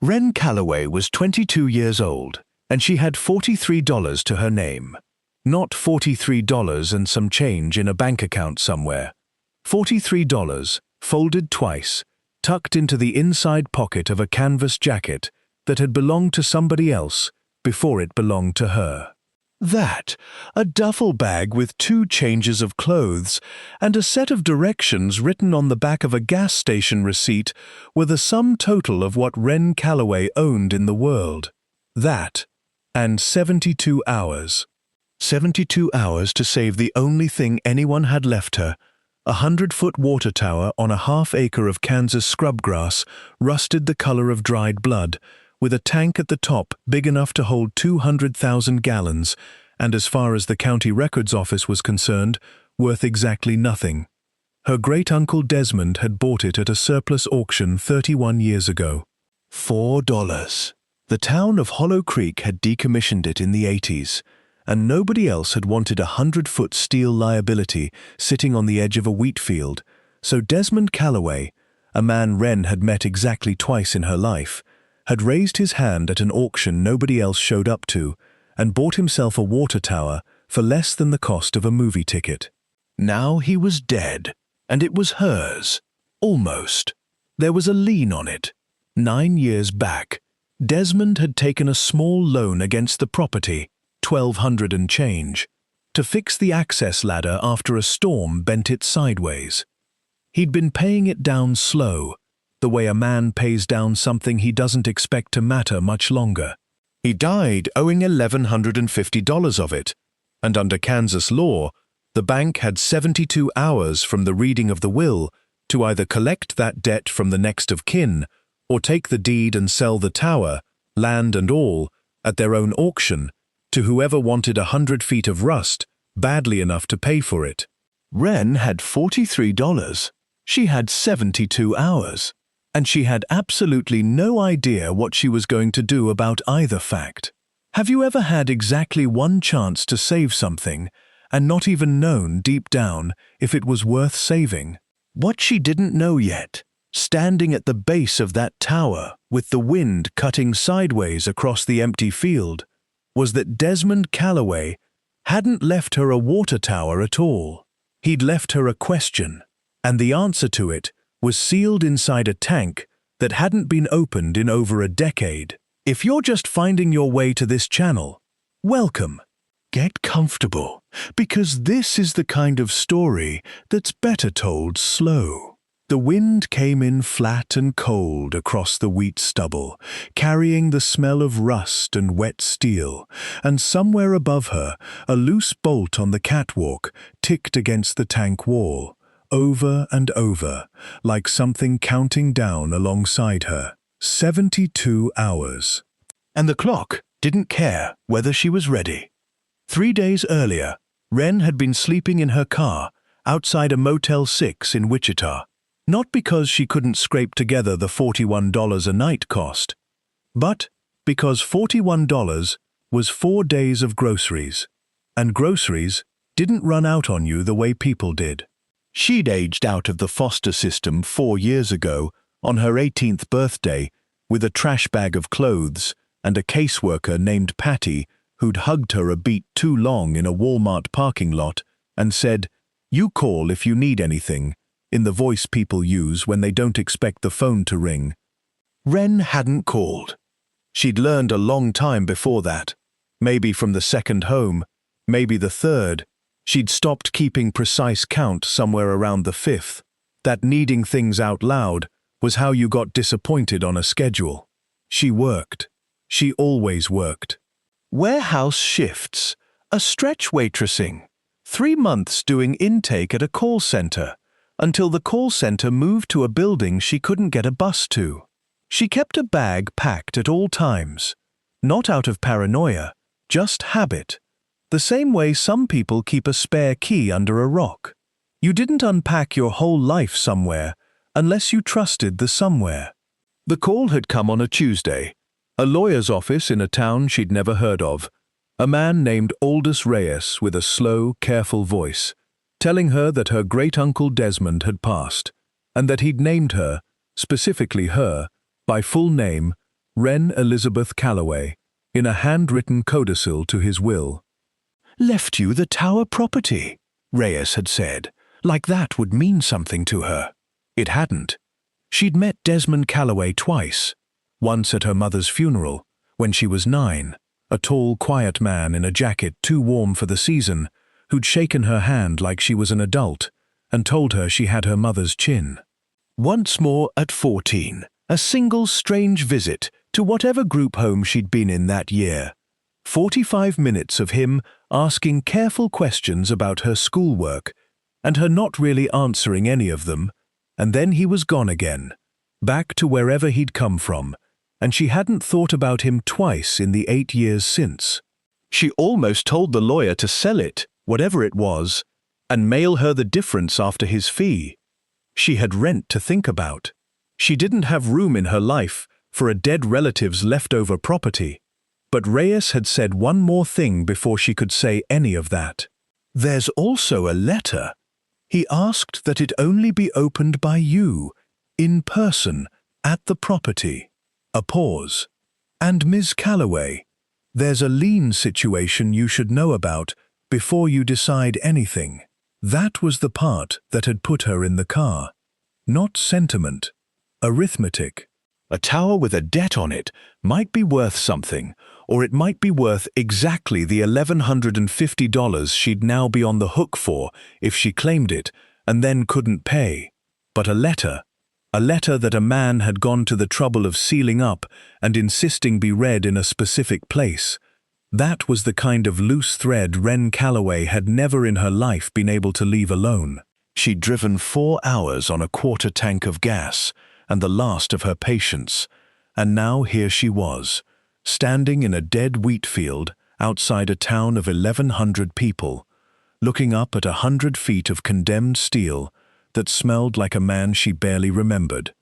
Wren Calloway was 22 years old, and she had $43 to her name. Not $43 and some change in a bank account somewhere. $43, folded twice, tucked into the inside pocket of a canvas jacket that had belonged to somebody else before it belonged to her. That, a duffel bag with 2 changes of clothes, and a set of directions written on the back of a gas station receipt were the sum total of what Wren Calloway owned in the world. That, and 72 hours. 72 hours to save the only thing anyone had left her, a 100-foot water tower on a half-acre of Kansas scrubgrass, rusted the color of dried blood, with a tank at the top big enough to hold 200,000 gallons, and as far as the county records office was concerned, worth exactly nothing. Her great-uncle Desmond had bought it at a surplus auction 31 years ago. $4. The town of Hollow Creek had decommissioned it in the 80s, and nobody else had wanted a 100-foot steel liability sitting on the edge of a wheat field, so Desmond Calloway, a man Wren had met exactly twice in her life, had raised his hand at an auction nobody else showed up to, and bought himself a water tower for less than the cost of a movie ticket. Now he was dead, and it was hers. Almost. There was a lien on it. 9 years back, Desmond had taken a small loan against the property, $1,200 and change, to fix the access ladder after a storm bent it sideways. He'd been paying it down slow, the way a man pays down something he doesn't expect to matter much longer. He died owing $1,150 of it, and under Kansas law, the bank had 72 hours from the reading of the will to either collect that debt from the next of kin or take the deed and sell the tower, land and all, at their own auction to whoever wanted 100 feet of rust badly enough to pay for it. Wren had $43. She had 72 hours. And she had absolutely no idea what she was going to do about either fact. Have you ever had exactly one chance to save something and not even known deep down if it was worth saving? What she didn't know yet, standing at the base of that tower with the wind cutting sideways across the empty field, was that Desmond Calloway hadn't left her a water tower at all. He'd left her a question, and the answer to it was sealed inside a tank that hadn't been opened in over a decade. If you're just finding your way to this channel, welcome. Get comfortable, because this is the kind of story that's better told slow. The wind came in flat and cold across the wheat stubble, carrying the smell of rust and wet steel, and somewhere above her, a loose bolt on the catwalk ticked against the tank wall, over and over, like something counting down alongside her. 72 hours. And the clock didn't care whether she was ready. 3 days earlier, Wren had been sleeping in her car outside a Motel 6 in Wichita, not because she couldn't scrape together the $41 a night cost, but because $41 was 4 days of groceries, and groceries didn't run out on you the way people did. She'd aged out of the foster system 4 years ago on her 18th birthday with a trash bag of clothes and a caseworker named Patty who'd hugged her a beat too long in a Walmart parking lot and said, "You call if you need anything," in the voice people use when they don't expect the phone to ring. Wren hadn't called. She'd learned a long time before that, maybe from the second home, maybe the third. She'd stopped keeping precise count somewhere around the 5th. That needing things out loud was how you got disappointed on a schedule. She worked. She always worked. Warehouse shifts, a stretch waitressing, 3 months doing intake at a call center, until the call center moved to a building she couldn't get a bus to. She kept a bag packed at all times, not out of paranoia, just habit. The same way some people keep a spare key under a rock. You didn't unpack your whole life somewhere unless you trusted the somewhere. The call had come on a Tuesday. A lawyer's office in a town she'd never heard of. A man named Aldous Reyes with a slow, careful voice, telling her that her great-uncle Desmond had passed, and that he'd named her, specifically her, by full name, Wren Elizabeth Calloway, in a handwritten codicil to his will. "Left you the Tower property," Reyes had said, like that would mean something to her. It hadn't. She'd met Desmond Calloway twice, once at her mother's funeral, when she was 9, a tall, quiet man in a jacket too warm for the season, who'd shaken her hand like she was an adult and told her she had her mother's chin. Once more at 14, a single strange visit to whatever group home she'd been in that year. 45 minutes of him asking careful questions about her schoolwork, and her not really answering any of them, and then he was gone again, back to wherever he'd come from, and she hadn't thought about him twice in the 8 years since. She almost told the lawyer to sell it, whatever it was, and mail her the difference after his fee. She had rent to think about. She didn't have room in her life for a dead relative's leftover property. But Reyes had said one more thing before she could say any of that. "There's also a letter. He asked that it only be opened by you, in person, at the property." A pause. "And Ms. Calloway, there's a lien situation you should know about before you decide anything." That was the part that had put her in the car. Not sentiment. Arithmetic. A tower with a debt on it might be worth something, or it might be worth exactly the $1,150 she'd now be on the hook for if she claimed it and then couldn't pay. But a letter that a man had gone to the trouble of sealing up and insisting be read in a specific place, that was the kind of loose thread Wren Calloway had never in her life been able to leave alone. She'd driven 4 hours on a quarter tank of gas and the last of her patience, and now here she was, standing in a dead wheat field outside a town of 1,100 people, looking up at 100 feet of condemned steel that smelled like a man she barely remembered,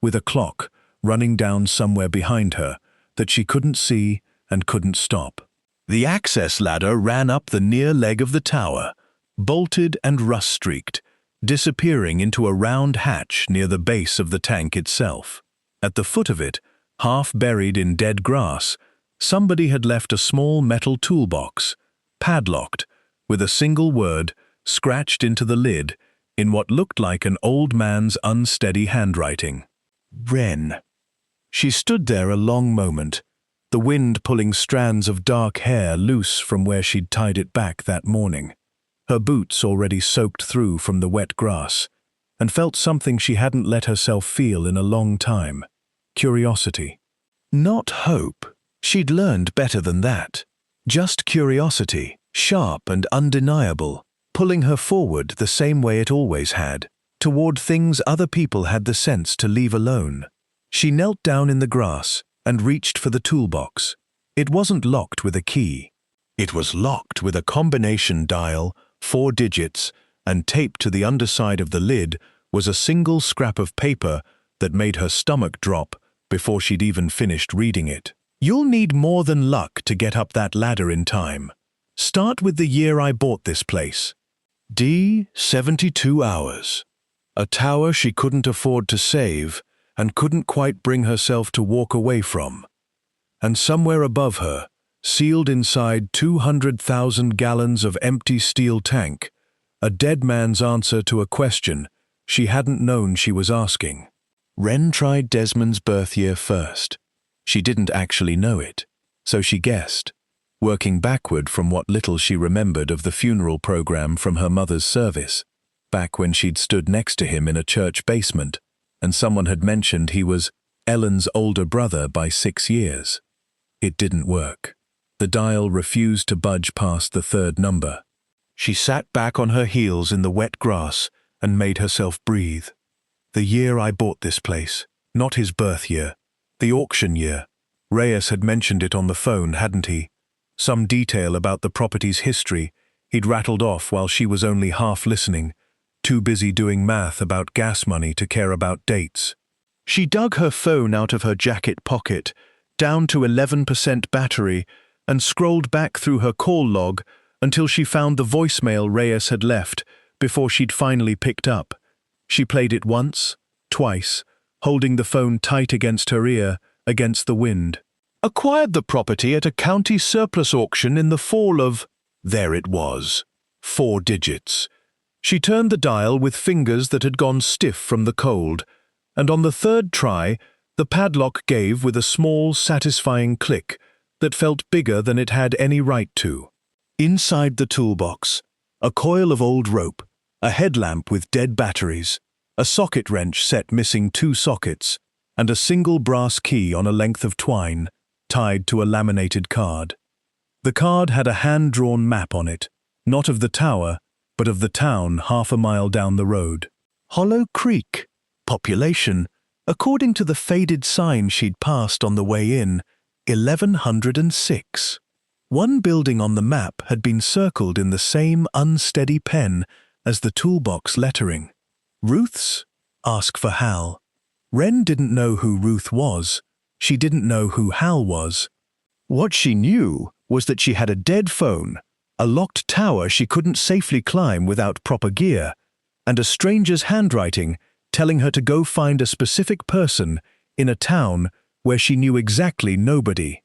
with a clock running down somewhere behind her that she couldn't see and couldn't stop. The access ladder ran up the near leg of the tower, bolted and rust-streaked, disappearing into a round hatch near the base of the tank itself. At the foot of it, half buried in dead grass, somebody had left a small metal toolbox, padlocked, with a single word scratched into the lid in what looked like an old man's unsteady handwriting. Wren. She stood there a long moment, the wind pulling strands of dark hair loose from where she'd tied it back that morning, her boots already soaked through from the wet grass, and felt something she hadn't let herself feel in a long time. Curiosity. Not hope. She'd learned better than that. Just curiosity, sharp and undeniable, pulling her forward the same way it always had, toward things other people had the sense to leave alone. She knelt down in the grass and reached for the toolbox. It wasn't locked with a key. It was locked with a combination dial, 4 digits, and taped to the underside of the lid was a single scrap of paper that made her stomach drop before she'd even finished reading it. "You'll need more than luck to get up that ladder in time. Start with the year I bought this place. D, 72 hours. A tower she couldn't afford to save and couldn't quite bring herself to walk away from. And somewhere above her, sealed inside 200,000 gallons of empty steel tank, a dead man's answer to a question she hadn't known she was asking. Wren tried Desmond's birth year first. She didn't actually know it, so she guessed, working backward from what little she remembered of the funeral program from her mother's service, back when she'd stood next to him in a church basement, and someone had mentioned he was Ellen's older brother by 6 years. It didn't work. The dial refused to budge past the 3rd number. She sat back on her heels in the wet grass and made herself breathe. The year I bought this place, not his birth year, the auction year. Reyes had mentioned it on the phone, hadn't he? Some detail about the property's history he'd rattled off while she was only half listening, too busy doing math about gas money to care about dates. She dug her phone out of her jacket pocket, down to 11% battery, and scrolled back through her call log until she found the voicemail Reyes had left before she'd finally picked up. She played it once, twice, holding the phone tight against her ear against the wind. Acquired the property at a county surplus auction in the fall of… There it was. 4 digits. She turned the dial with fingers that had gone stiff from the cold, and on the 3rd try, the padlock gave with a small, satisfying click that felt bigger than it had any right to. Inside the toolbox, a coil of old rope, a headlamp with dead batteries, a socket wrench set missing 2 sockets, and a single brass key on a length of twine, tied to a laminated card. The card had a hand-drawn map on it, not of the tower, but of the town half a mile down the road. Hollow Creek. Population, according to the faded sign she'd passed on the way in, 1106. One building on the map had been circled in the same unsteady pen as the toolbox lettering. Ruth's? Ask for Hal. Wren didn't know who Ruth was. She didn't know who Hal was. What she knew was that she had a dead phone, a locked tower she couldn't safely climb without proper gear, and a stranger's handwriting telling her to go find a specific person in a town where she knew exactly nobody.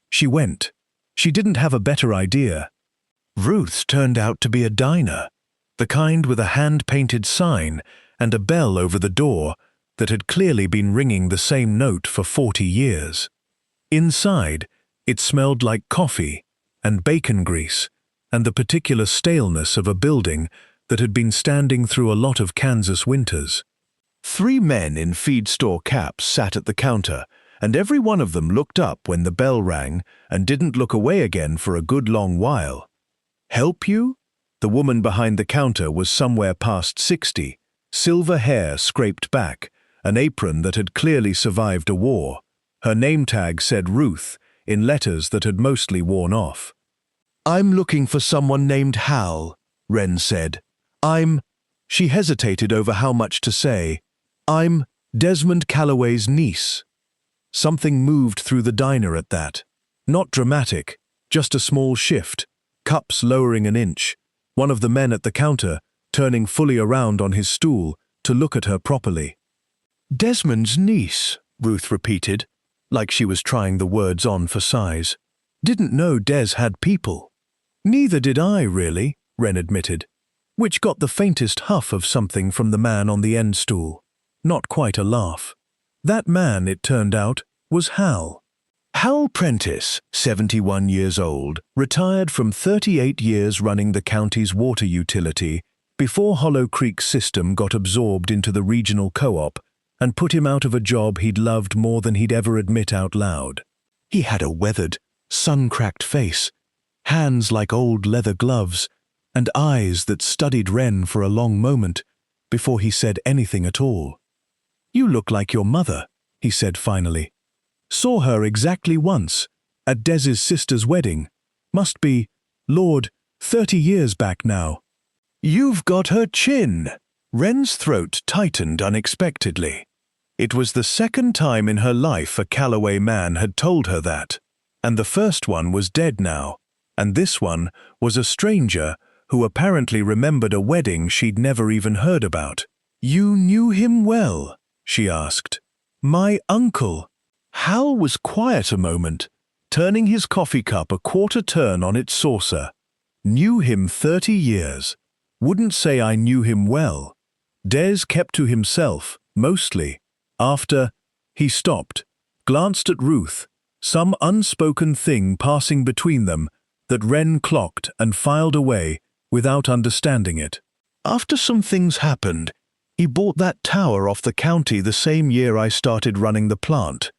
She went. She didn't have a better idea. Ruth's turned out to be a diner, the kind with a hand-painted sign and a bell over the door that had clearly been ringing the same note for 40 years. Inside, it smelled like coffee and bacon grease and the particular staleness of a building that had been standing through a lot of Kansas winters. 3 men in feed store caps sat at the counter, and every one of them looked up when the bell rang and didn't look away again for a good long while. Help you? The woman behind the counter was somewhere past 60, silver hair scraped back, an apron that had clearly survived a war. Her name tag said Ruth in letters that had mostly worn off. "I'm looking for someone named Hal," Wren said. She hesitated over how much to say. "I'm Desmond Calloway's niece." Something moved through the diner at that. Not dramatic, just a small shift, cups lowering an inch, one of the men at the counter turning fully around on his stool to look at her properly. "Desmond's niece," Ruth repeated, like she was trying the words on for size. "Didn't know Des had people." "Neither did I, really," Wren admitted, which got the faintest huff of something from the man on the end stool. Not quite a laugh. That man, it turned out, was Hal. Hal Prentice, 71 years old, retired from 38 years running the county's water utility before Hollow Creek's system got absorbed into the regional co-op and put him out of a job he'd loved more than he'd ever admit out loud. He had a weathered, sun-cracked face, hands like old leather gloves, and eyes that studied Wren for a long moment before he said anything at all. "You look like your mother," he said finally. "Saw her exactly once, at Des's sister's wedding. Must be, Lord, 30 years back now." "You've got her chin." Wren's throat tightened unexpectedly. It was the second time in her life a Calloway man had told her that, and the first one was dead now, and this one was a stranger who apparently remembered a wedding she'd never even heard about. "You knew him well?" she asked. "My uncle." Hal was quiet a moment, turning his coffee cup a quarter turn on its saucer. "Knew him 30 years. Wouldn't say I knew him well. Des kept to himself, mostly. After…" He stopped, glanced at Ruth, some unspoken thing passing between them that Wren clocked and filed away without understanding it. "After some things happened, he bought that tower off the county the same year I started running the plant.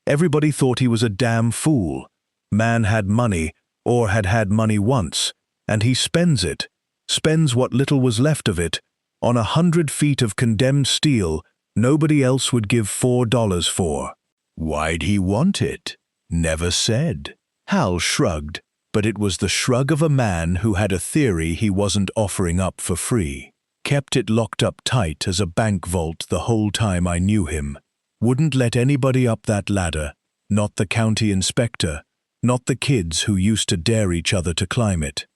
Everybody thought he was a damn fool. Man had money, or had had money once, and he spends it, spends what little was left of it, on 100 feet of condemned steel nobody else would give $4 for. Why'd he want it? Never said." Hal shrugged, but it was the shrug of a man who had a theory he wasn't offering up for free. "Kept it locked up tight as a bank vault the whole time I knew him. Wouldn't let anybody up that ladder, not the county inspector, not the kids who used to dare each other to climb it.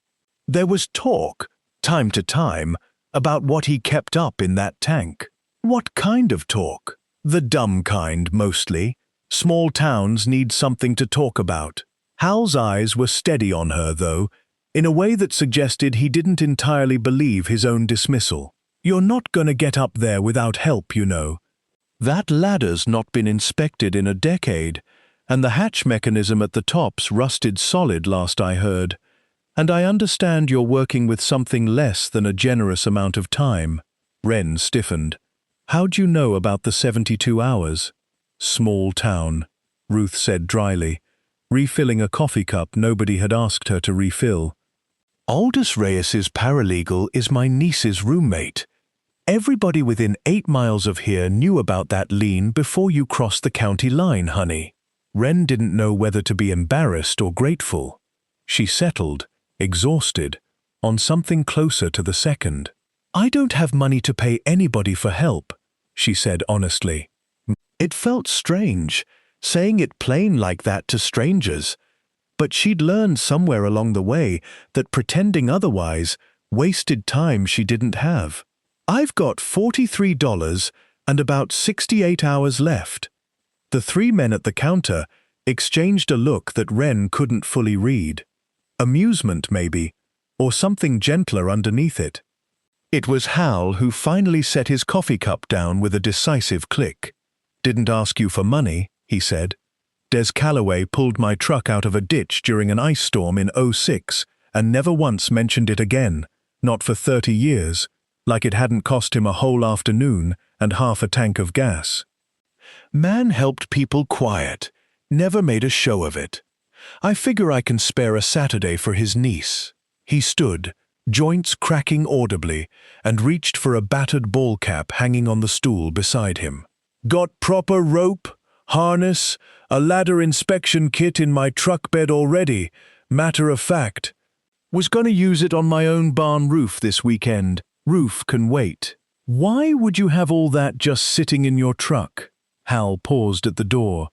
There was talk, time to time, about what he kept up in that tank. What kind of talk? The dumb kind, mostly. Small towns need something to talk about. Hal's eyes were steady on her, though, in a way that suggested he didn't entirely believe his own dismissal. You're not gonna get up there without help, you know. That ladder's not been inspected in a decade, and the hatch mechanism at the top's rusted solid last I heard. And I understand you're working with something less than a generous amount of time. Wren stiffened. How'd you know about the 72 hours? Small town, Ruth said dryly, refilling a coffee cup nobody had asked her to refill. Aldous Reyes's paralegal is my niece's roommate. Everybody within 8 miles of here knew about that lien before you crossed the county line, honey. Wren didn't know whether to be embarrassed or grateful. She settled, exhausted, on something closer to the second. I don't have money to pay anybody for help, she said honestly. It felt strange, saying it plain like that to strangers, but she'd learned somewhere along the way that pretending otherwise wasted time she didn't have. I've got $43 and about 68 hours left. The 3 men at the counter exchanged a look that Wren couldn't fully read. Amusement, maybe, or something gentler underneath it. It was Hal who finally set his coffee cup down with a decisive click. Didn't ask you for money, he said. Des Calloway pulled my truck out of a ditch during an ice storm in '06 and never once mentioned it again, not for 30 years, like it hadn't cost him a whole afternoon and half a tank of gas. Man helped people quiet, never made a show of it. I figure I can spare a Saturday for his niece. He stood, joints cracking audibly, and reached for a battered ball cap hanging on the stool beside him. Got proper rope, harness, a ladder inspection kit in my truck bed already, matter of fact. Was gonna use it on my own barn roof this weekend. Roof can wait. Why would you have all that just sitting in your truck? Hal paused at the door,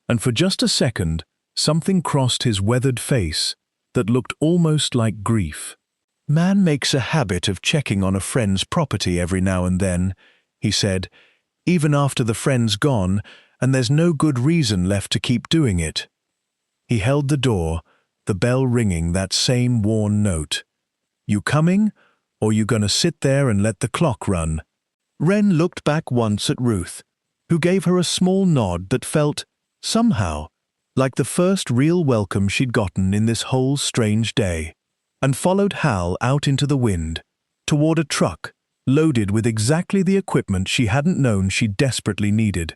and for just a second, something crossed his weathered face that looked almost like grief. Man makes a habit of checking on a friend's property every now and then, he said, even after the friend's gone and there's no good reason left to keep doing it. He held the door, the bell ringing that same worn note. You coming, or you gonna sit there and let the clock run? Wren looked back once at Ruth, who gave her a small nod that felt, somehow, like the first real welcome she'd gotten in this whole strange day, and followed Hal out into the wind, toward a truck loaded with exactly the equipment she hadn't known she desperately needed.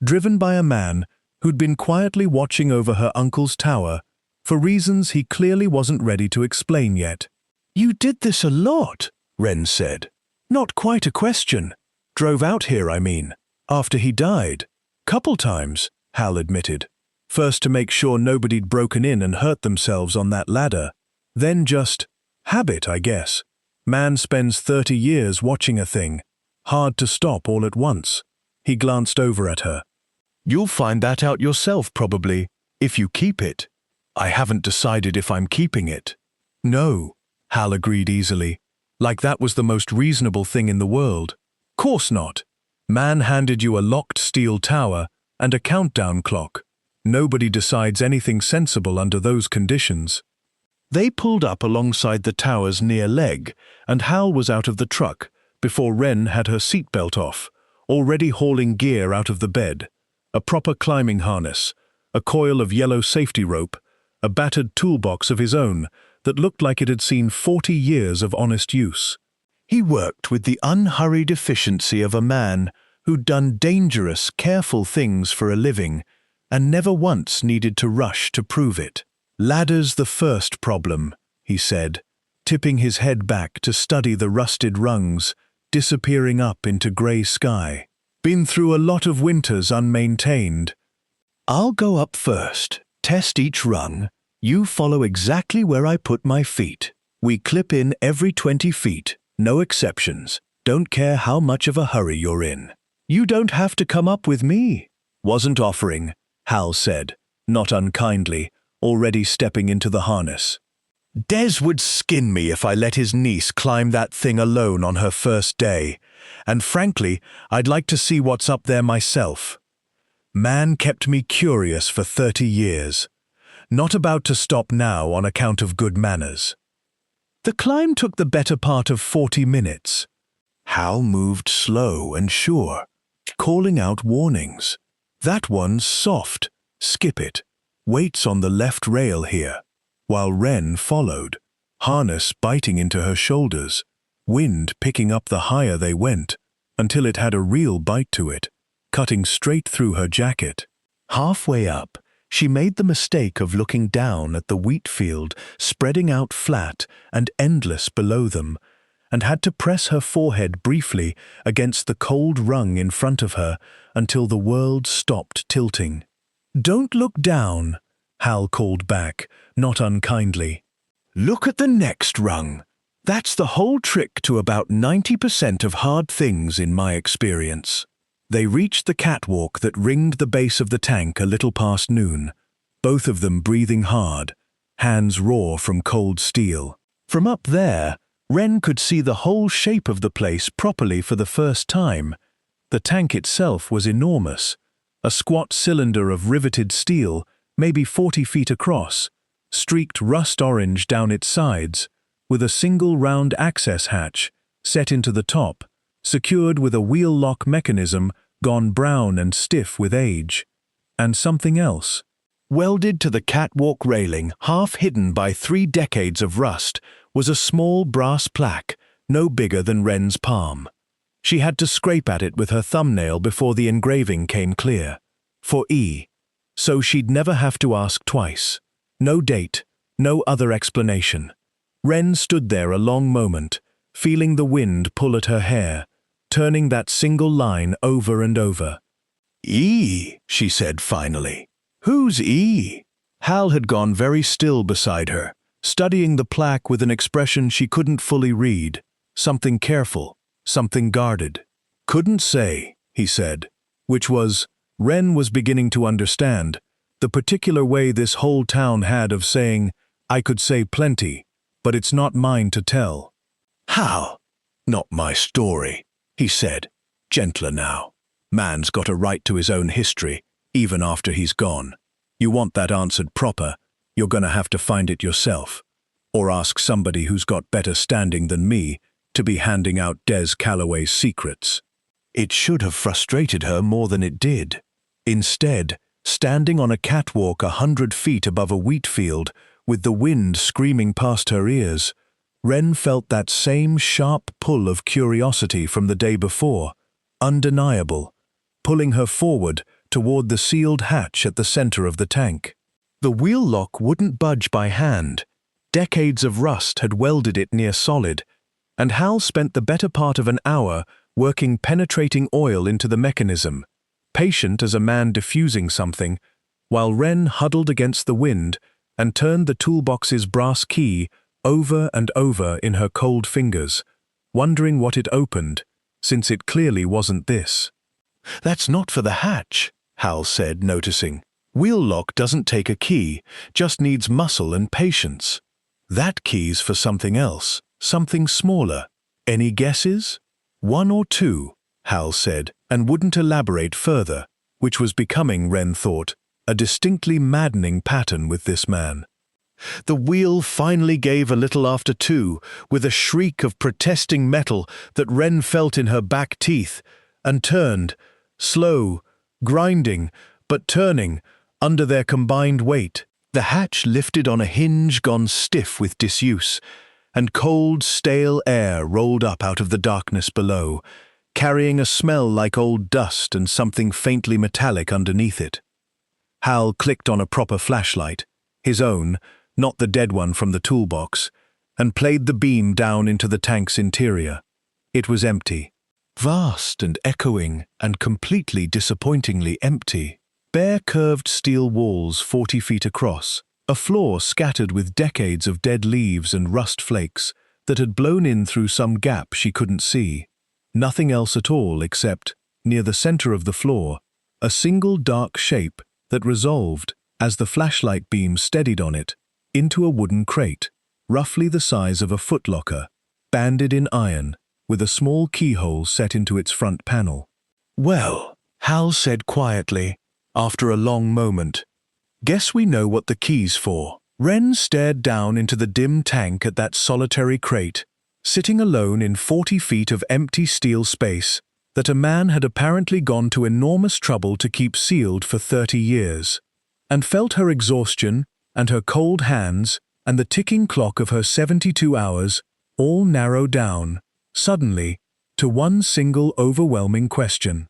Driven by a man who'd been quietly watching over her uncle's tower for reasons he clearly wasn't ready to explain yet. You did this a lot, Wren said. Not quite a question. Drove out here, I mean, after he died. Couple times, Hal admitted. First to make sure nobody'd broken in and hurt themselves on that ladder. Then just habit, I guess. Man spends 30 years watching a thing. Hard to stop all at once. He glanced over at her. You'll find that out yourself, probably, if you keep it. I haven't decided if I'm keeping it. No, Hal agreed easily, like that was the most reasonable thing in the world. Course not. Man handed you a locked steel tower and a countdown clock. Nobody decides anything sensible under those conditions. They pulled up alongside the tower's near leg, and Hal was out of the truck before Wren had her seatbelt off, already hauling gear out of the bed. A proper climbing harness, a coil of yellow safety rope, a battered toolbox of his own that looked like it had seen 40 years of honest use. He worked with the unhurried efficiency of a man who'd done dangerous, careful things for a living and never once needed to rush to prove it. Ladder's the first problem, he said, tipping his head back to study the rusted rungs, disappearing up into grey sky. Been through a lot of winters unmaintained. I'll go up first, test each rung. You follow exactly where I put my feet. We clip in every 20 feet, no exceptions. Don't care how much of a hurry you're in. You don't have to come up with me. Wasn't offering, Hal said, not unkindly, already stepping into the harness. Des would skin me if I let his niece climb that thing alone on her first day, and frankly, I'd like to see what's up there myself. Man kept me curious for 30 years. Not about to stop now on account of good manners. The climb took the better part of 40 minutes. Hal moved slow and sure, calling out warnings. That one's soft, skip it. Waits on the left rail here. While Wren followed, harness biting into her shoulders, wind picking up the higher they went, until it had a real bite to it, cutting straight through her jacket. Halfway up, she made the mistake of looking down at the wheat field spreading out flat and endless below them, and had to press her forehead briefly against the cold rung in front of her until the world stopped tilting. "Don't look down," Hal called back, not unkindly. "Look at the next rung. That's the whole trick to about 90% of hard things in my experience." They reached the catwalk that ringed the base of the tank a little past noon, both of them breathing hard, hands raw from cold steel. From up there, Wren could see the whole shape of the place properly for the first time. The tank itself was enormous, a squat cylinder of riveted steel, maybe 40 feet across, streaked rust orange down its sides, with a single round access hatch set into the top, secured with a wheel lock mechanism gone brown and stiff with age. And something else. Welded to the catwalk railing, half hidden by 3 decades of rust, was a small brass plaque, no bigger than Wren's palm. She had to scrape at it with her thumbnail before the engraving came clear. For E. So she'd never have to ask twice. No date, no other explanation. Wren stood there a long moment, feeling the wind pull at her hair, turning that single line over and over. "E," she said finally. "Who's E?" Hal had gone very still beside her, studying the plaque with an expression she couldn't fully read. Something careful, something guarded. "Couldn't say," he said, which was, Wren was beginning to understand, the particular way this whole town had of saying, "I could say plenty, but it's not mine to tell." "Hal, not my story," he said, gentler now. "Man's got a right to his own history, even after he's gone. You want that answered proper, you're gonna have to find it yourself. Or ask somebody who's got better standing than me to be handing out Des Calloway's secrets." It should have frustrated her more than it did. Instead, standing on a catwalk 100 feet above a wheat field, with the wind screaming past her ears, Wren felt that same sharp pull of curiosity from the day before, undeniable, pulling her forward toward the sealed hatch at the center of the tank. The wheel lock wouldn't budge by hand. Decades of rust had welded it near solid, and Hal spent the better part of an hour working penetrating oil into the mechanism, patient as a man diffusing something, while Wren huddled against the wind and turned the toolbox's brass key over and over in her cold fingers, wondering what it opened, since it clearly wasn't this. "That's not for the hatch," Hal said, noticing. "Wheel lock doesn't take a key, just needs muscle and patience. That key's for something else, something smaller. Any guesses?" "1 or 2, Hal said, and wouldn't elaborate further, which was becoming, Wren thought, a distinctly maddening pattern with this man. The wheel finally gave a little after 2, with a shriek of protesting metal that Wren felt in her back teeth, and turned, slow, grinding, but turning, under their combined weight. The hatch lifted on a hinge gone stiff with disuse, and cold, stale air rolled up out of the darkness below, carrying a smell like old dust and something faintly metallic underneath it. Hal clicked on a proper flashlight, his own, not the dead one from the toolbox, and played the beam down into the tank's interior. It was empty. Vast and echoing and completely disappointingly empty. Bare curved steel walls 40 feet across, a floor scattered with decades of dead leaves and rust flakes that had blown in through some gap she couldn't see. Nothing else at all except, near the center of the floor, a single dark shape that resolved, as the flashlight beam steadied on it, into a wooden crate, roughly the size of a footlocker, banded in iron, with a small keyhole set into its front panel. "Well," Hal said quietly, After a long moment, "Guess we know what the key's for." Wren stared down into the dim tank at that solitary crate, sitting alone in 40 feet of empty steel space that a man had apparently gone to enormous trouble to keep sealed for 30 years, and felt her exhaustion and her cold hands and the ticking clock of her 72 hours all narrow down, suddenly, to one single overwhelming question.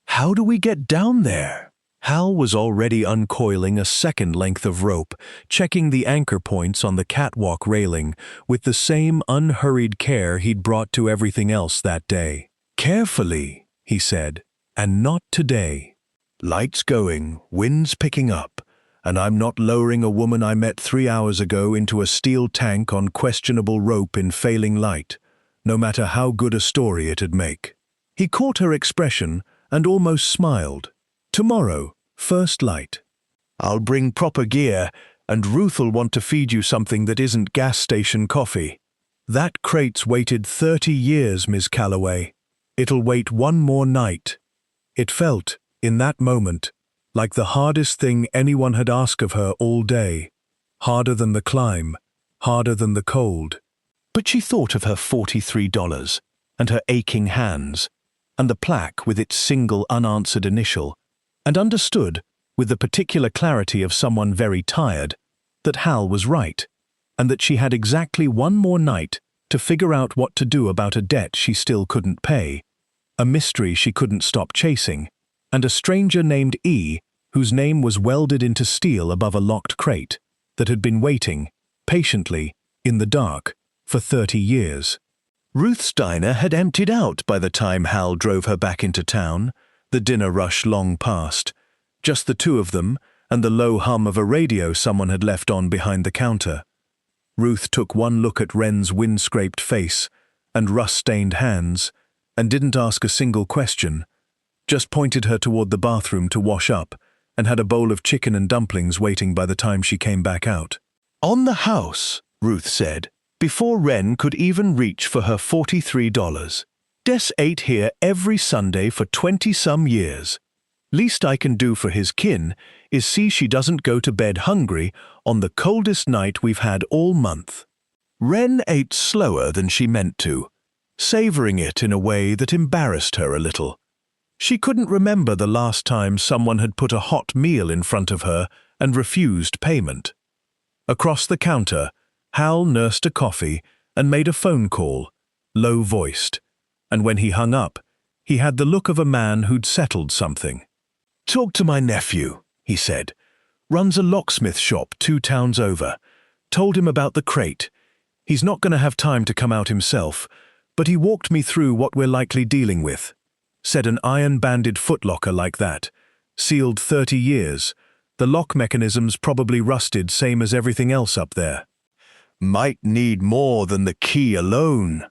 How do we get down there? Hal was already uncoiling a second length of rope, checking the anchor points on the catwalk railing with the same unhurried care he'd brought to everything else that day. "Carefully," he said, "and not today. Lights going, wind's picking up, and I'm not lowering a woman I met 3 hours ago into a steel tank on questionable rope in failing light, no matter how good a story it'd make." He caught her expression and almost smiled. "Tomorrow, first light. I'll bring proper gear, and Ruth'll want to feed you something that isn't gas station coffee. That crate's waited 30 years, Miss Calloway. It'll wait one more night." It felt, in that moment, like the hardest thing anyone had asked of her all day. Harder than the climb, harder than the cold. But she thought of her $43, and her aching hands, and the plaque with its single unanswered initial, and understood, with the particular clarity of someone very tired, that Hal was right, and that she had exactly one more night to figure out what to do about a debt she still couldn't pay, a mystery she couldn't stop chasing, and a stranger named E, whose name was welded into steel above a locked crate, that had been waiting, patiently, in the dark, for 30 years. Ruth's diner had emptied out by the time Hal drove her back into town, the dinner rush long past. Just the two of them, and the low hum of a radio someone had left on behind the counter. Ruth took one look at Wren's wind-scraped face and rust-stained hands, and didn't ask a single question, just pointed her toward the bathroom to wash up, and had a bowl of chicken and dumplings waiting by the time she came back out. "On the house," Ruth said, before Wren could even reach for her $43. "Des ate here every Sunday for 20-some years. Least I can do for his kin is see she doesn't go to bed hungry on the coldest night we've had all month." Wren ate slower than she meant to, savoring it in a way that embarrassed her a little. She couldn't remember the last time someone had put a hot meal in front of her and refused payment. Across the counter, Hal nursed a coffee and made a phone call, low-voiced, and when he hung up, he had the look of a man who'd settled something. "Talk to my nephew," he said. "Runs a locksmith shop 2 towns over. Told him about the crate. He's not going to have time to come out himself, but he walked me through what we're likely dealing with. Said an iron-banded footlocker like that, sealed 30 years, the lock mechanism's probably rusted same as everything else up there. Might need more than the key alone.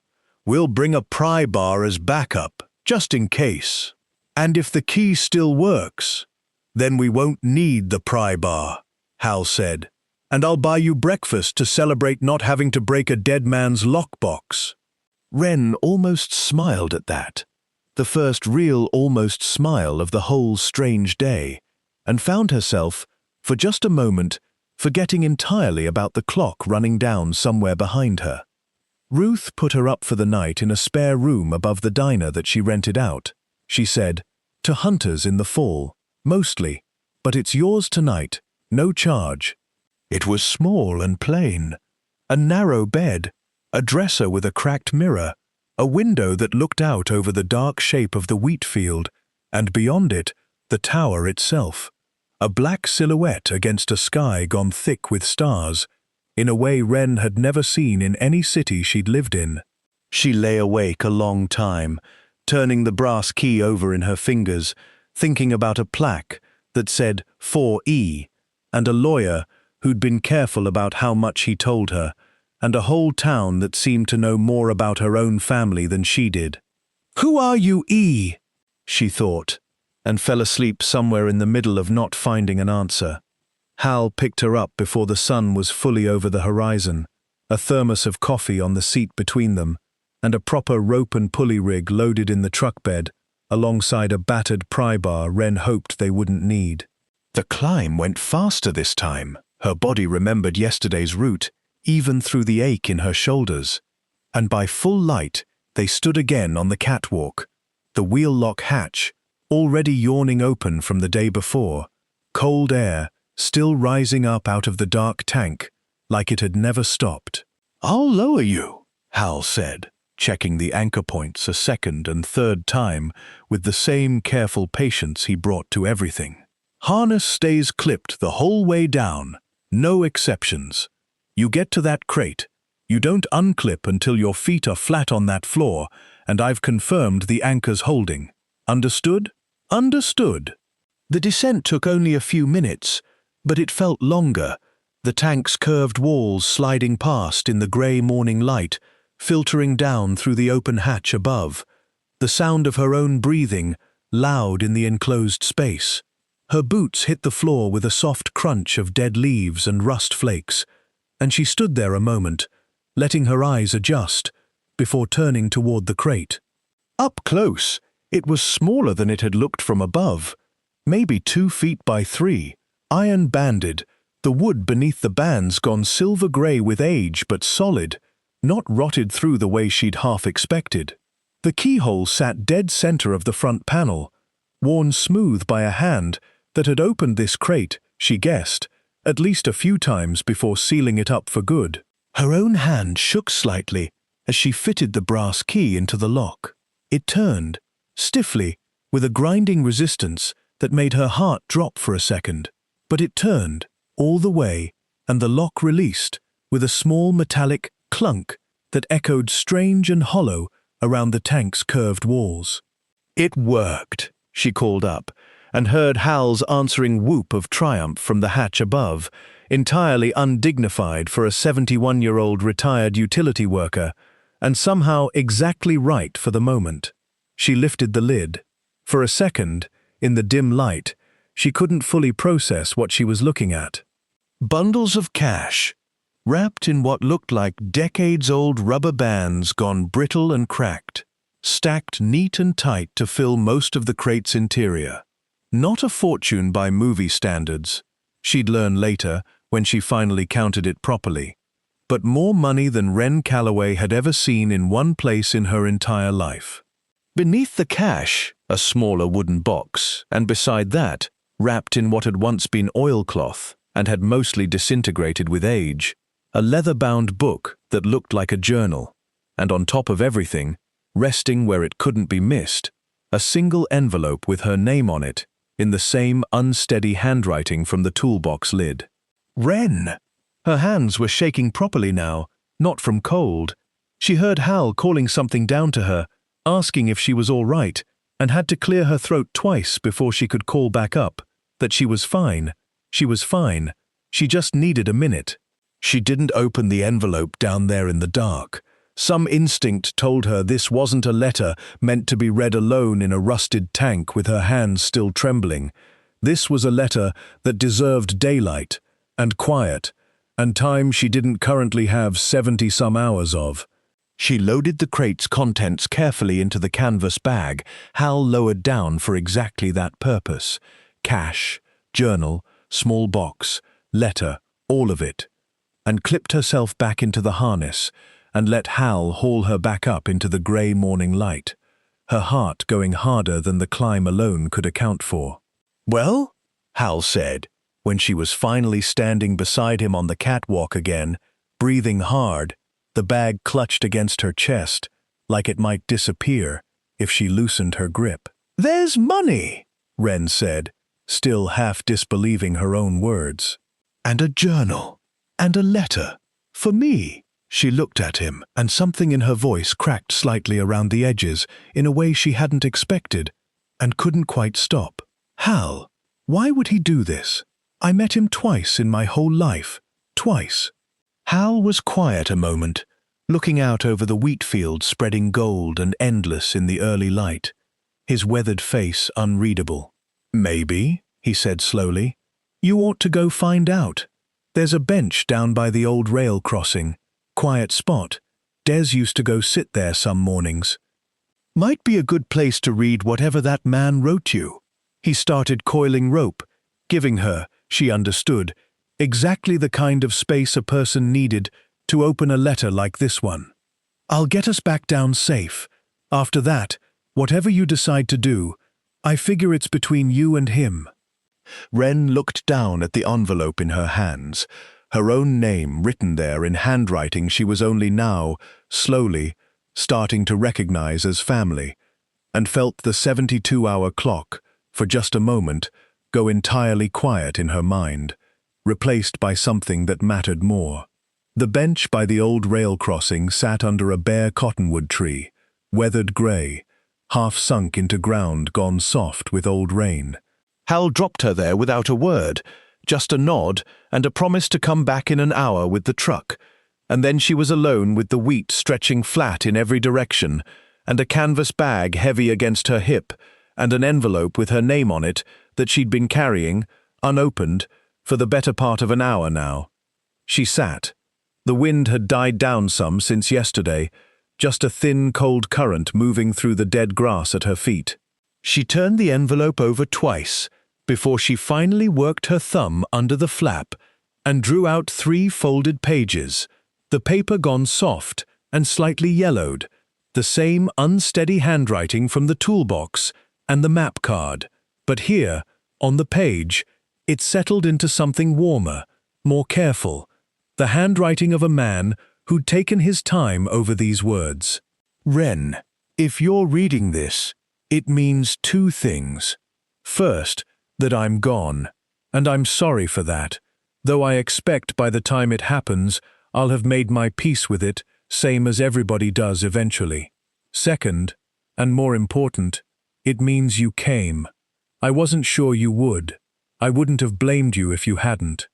We'll bring a pry bar as backup, just in case. And if the key still works, then we won't need the pry bar," Hal said. "And I'll buy you breakfast to celebrate not having to break a dead man's lockbox." Wren almost smiled at that, the first real almost smile of the whole strange day, and found herself, for just a moment, forgetting entirely about the clock running down somewhere behind her. Ruth put her up for the night in a spare room above the diner that she rented out. She said, "To hunters in the fall, mostly, but it's yours tonight, no charge." It was small and plain. A narrow bed, a dresser with a cracked mirror, a window that looked out over the dark shape of the wheat field, and beyond it, the tower itself. A black silhouette against a sky gone thick with stars, in a way Wren had never seen in any city she'd lived in. She lay awake a long time, turning the brass key over in her fingers, thinking about a plaque that said 4E, and a lawyer who'd been careful about how much he told her, and a whole town that seemed to know more about her own family than she did. "Who are you, E?" she thought, and fell asleep somewhere in the middle of not finding an answer. Hal picked her up before the sun was fully over the horizon, a thermos of coffee on the seat between them, and a proper rope and pulley rig loaded in the truck bed, alongside a battered pry bar Wren hoped they wouldn't need. The climb went faster this time. Her body remembered yesterday's route, even through the ache in her shoulders. And by full light, they stood again on the catwalk, the wheel lock hatch, already yawning open from the day before, cold air still rising up out of the dark tank like it had never stopped. "I'll lower you," Hal said, checking the anchor points a second and third time with the same careful patience he brought to everything. "Harness stays clipped the whole way down, no exceptions. You get to that crate. You don't unclip until your feet are flat on that floor, and I've confirmed the anchor's holding. Understood?" "Understood." The descent took only a few minutes, but it felt longer, the tank's curved walls sliding past in the grey morning light, filtering down through the open hatch above, the sound of her own breathing loud in the enclosed space. Her boots hit the floor with a soft crunch of dead leaves and rust flakes, and she stood there a moment, letting her eyes adjust, before turning toward the crate. Up close, it was smaller than it had looked from above, maybe 2 feet by 3, iron-banded, the wood beneath the bands gone silver-grey with age but solid, not rotted through the way she'd half expected. The keyhole sat dead center of the front panel, worn smooth by a hand that had opened this crate, she guessed, at least a few times before sealing it up for good. Her own hand shook slightly as she fitted the brass key into the lock. It turned, stiffly, with a grinding resistance that made her heart drop for a second. But it turned, all the way, and the lock released, with a small metallic clunk that echoed strange and hollow around the tank's curved walls. "It worked," she called up, and heard Hal's answering whoop of triumph from the hatch above, entirely undignified for a 71-year-old retired utility worker, and somehow exactly right for the moment. She lifted the lid. For a second, in the dim light, she couldn't fully process what she was looking at. Bundles of cash, wrapped in what looked like decades-old rubber bands gone brittle and cracked, stacked neat and tight to fill most of the crate's interior. Not a fortune by movie standards, she'd learn later when she finally counted it properly, but more money than Wren Calloway had ever seen in one place in her entire life. Beneath the cash, a smaller wooden box, and beside that, wrapped in what had once been oilcloth and had mostly disintegrated with age, a leather-bound book that looked like a journal, and on top of everything, resting where it couldn't be missed, a single envelope with her name on it, in the same unsteady handwriting from the toolbox lid. Wren! Her hands were shaking properly now, not from cold. She heard Hal calling something down to her, asking if she was all right, and had to clear her throat twice before she could call back up, that she was fine. She was fine. She just needed a minute. She didn't open the envelope down there in the dark. Some instinct told her this wasn't a letter meant to be read alone in a rusted tank with her hands still trembling. This was a letter that deserved daylight, and quiet, and time she didn't currently have 70-some hours of. She loaded the crate's contents carefully into the canvas bag Hal lowered down for exactly that purpose. Cash, journal, small box, letter, all of it, and clipped herself back into the harness and let Hal haul her back up into the grey morning light, her heart going harder than the climb alone could account for. "Well?" Hal said, when she was finally standing beside him on the catwalk again, breathing hard, the bag clutched against her chest, like it might disappear if she loosened her grip. "There's money," Wren said, still half disbelieving her own words. "And a journal, and a letter, for me." She looked at him, and something in her voice cracked slightly around the edges in a way she hadn't expected, and couldn't quite stop. "Hal, why would he do this? I met him twice in my whole life. Twice." Hal was quiet a moment, looking out over the wheat fields spreading gold and endless in the early light, his weathered face unreadable. "Maybe," he said slowly. "You ought to go find out. There's a bench down by the old rail crossing. Quiet spot. Des used to go sit there some mornings." Might be a good place to read whatever that man wrote you. He started coiling rope, giving her, she understood, exactly the kind of space a person needed to open a letter like this one. I'll get us back down safe. After that, whatever you decide to do, I figure it's between you and him. Wren looked down at the envelope in her hands, her own name written there in handwriting she was only now, slowly, starting to recognize as family, and felt the 72-hour clock, for just a moment, go entirely quiet in her mind, replaced by something that mattered more. The bench by the old rail crossing sat under a bare cottonwood tree, weathered grey, half sunk into ground gone soft with old rain. Hal dropped her there without a word, just a nod and a promise to come back in an hour with the truck, and then she was alone with the wheat stretching flat in every direction, and a canvas bag heavy against her hip, and an envelope with her name on it that she'd been carrying, unopened, for the better part of an hour now. She sat. The wind had died down some since yesterday, just a thin, cold current moving through the dead grass at her feet. She turned the envelope over twice before she finally worked her thumb under the flap and drew out 3 folded pages, the paper gone soft and slightly yellowed, the same unsteady handwriting from the toolbox and the map card. But here, on the page, it settled into something warmer, more careful, the handwriting of a man who'd taken his time over these words. Wren, if you're reading this, it means 2 things. First, that I'm gone, and I'm sorry for that, though I expect by the time it happens, I'll have made my peace with it, same as everybody does eventually. Second, and more important, it means you came. I wasn't sure you would. I wouldn't have blamed you if you hadn't.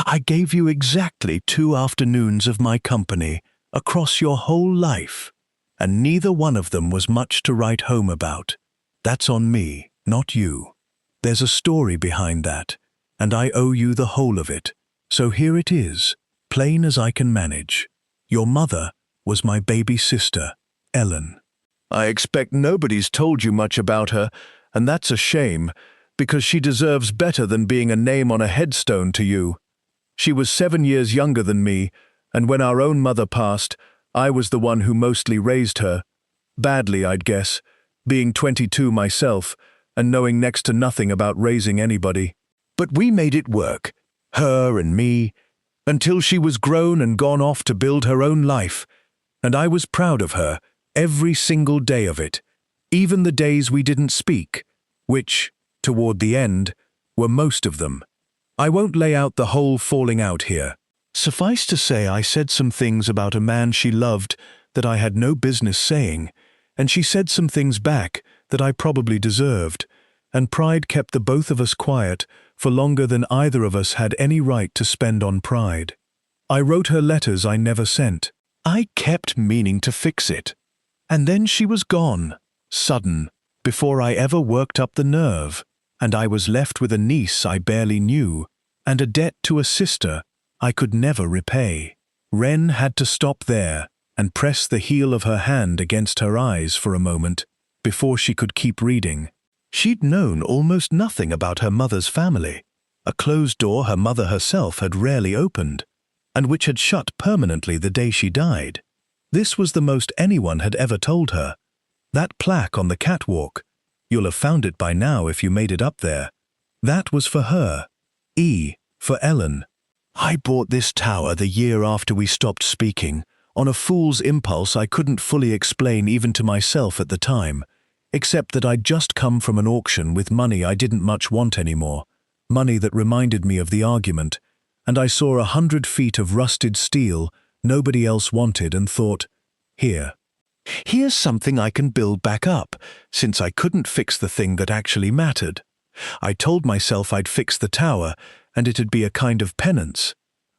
I gave you exactly 2 afternoons of my company across your whole life, and neither one of them was much to write home about. That's on me, not you. There's a story behind that, and I owe you the whole of it. So here it is, plain as I can manage. Your mother was my baby sister, Ellen. I expect nobody's told you much about her, and that's a shame, because she deserves better than being a name on a headstone to you. She was 7 years younger than me, and when our own mother passed, I was the one who mostly raised her. Badly, I'd guess, being 22 myself, and knowing next to nothing about raising anybody. But we made it work, her and me, until she was grown and gone off to build her own life, and I was proud of her, every single day of it, even the days we didn't speak, which, toward the end, were most of them. I won't lay out the whole falling out here. Suffice to say, I said some things about a man she loved that I had no business saying, and she said some things back that I probably deserved, and pride kept the both of us quiet for longer than either of us had any right to spend on pride. I wrote her letters I never sent. I kept meaning to fix it. And then she was gone, sudden, before I ever worked up the nerve, and I was left with a niece I barely knew, and a debt to a sister I could never repay. Wren had to stop there and press the heel of her hand against her eyes for a moment before she could keep reading. She'd known almost nothing about her mother's family, a closed door her mother herself had rarely opened, and which had shut permanently the day she died. This was the most anyone had ever told her. That plaque on the catwalk, you'll have found it by now if you made it up there, that was for her. E for Ellen. I bought this tower the year after we stopped speaking, on a fool's impulse I couldn't fully explain even to myself at the time, except that I'd just come from an auction with money I didn't much want anymore, money that reminded me of the argument, and I saw 100 feet of rusted steel nobody else wanted and thought, here's something I can build back up, since I couldn't fix the thing that actually mattered. I told myself I'd fix the tower, and it'd be a kind of penance.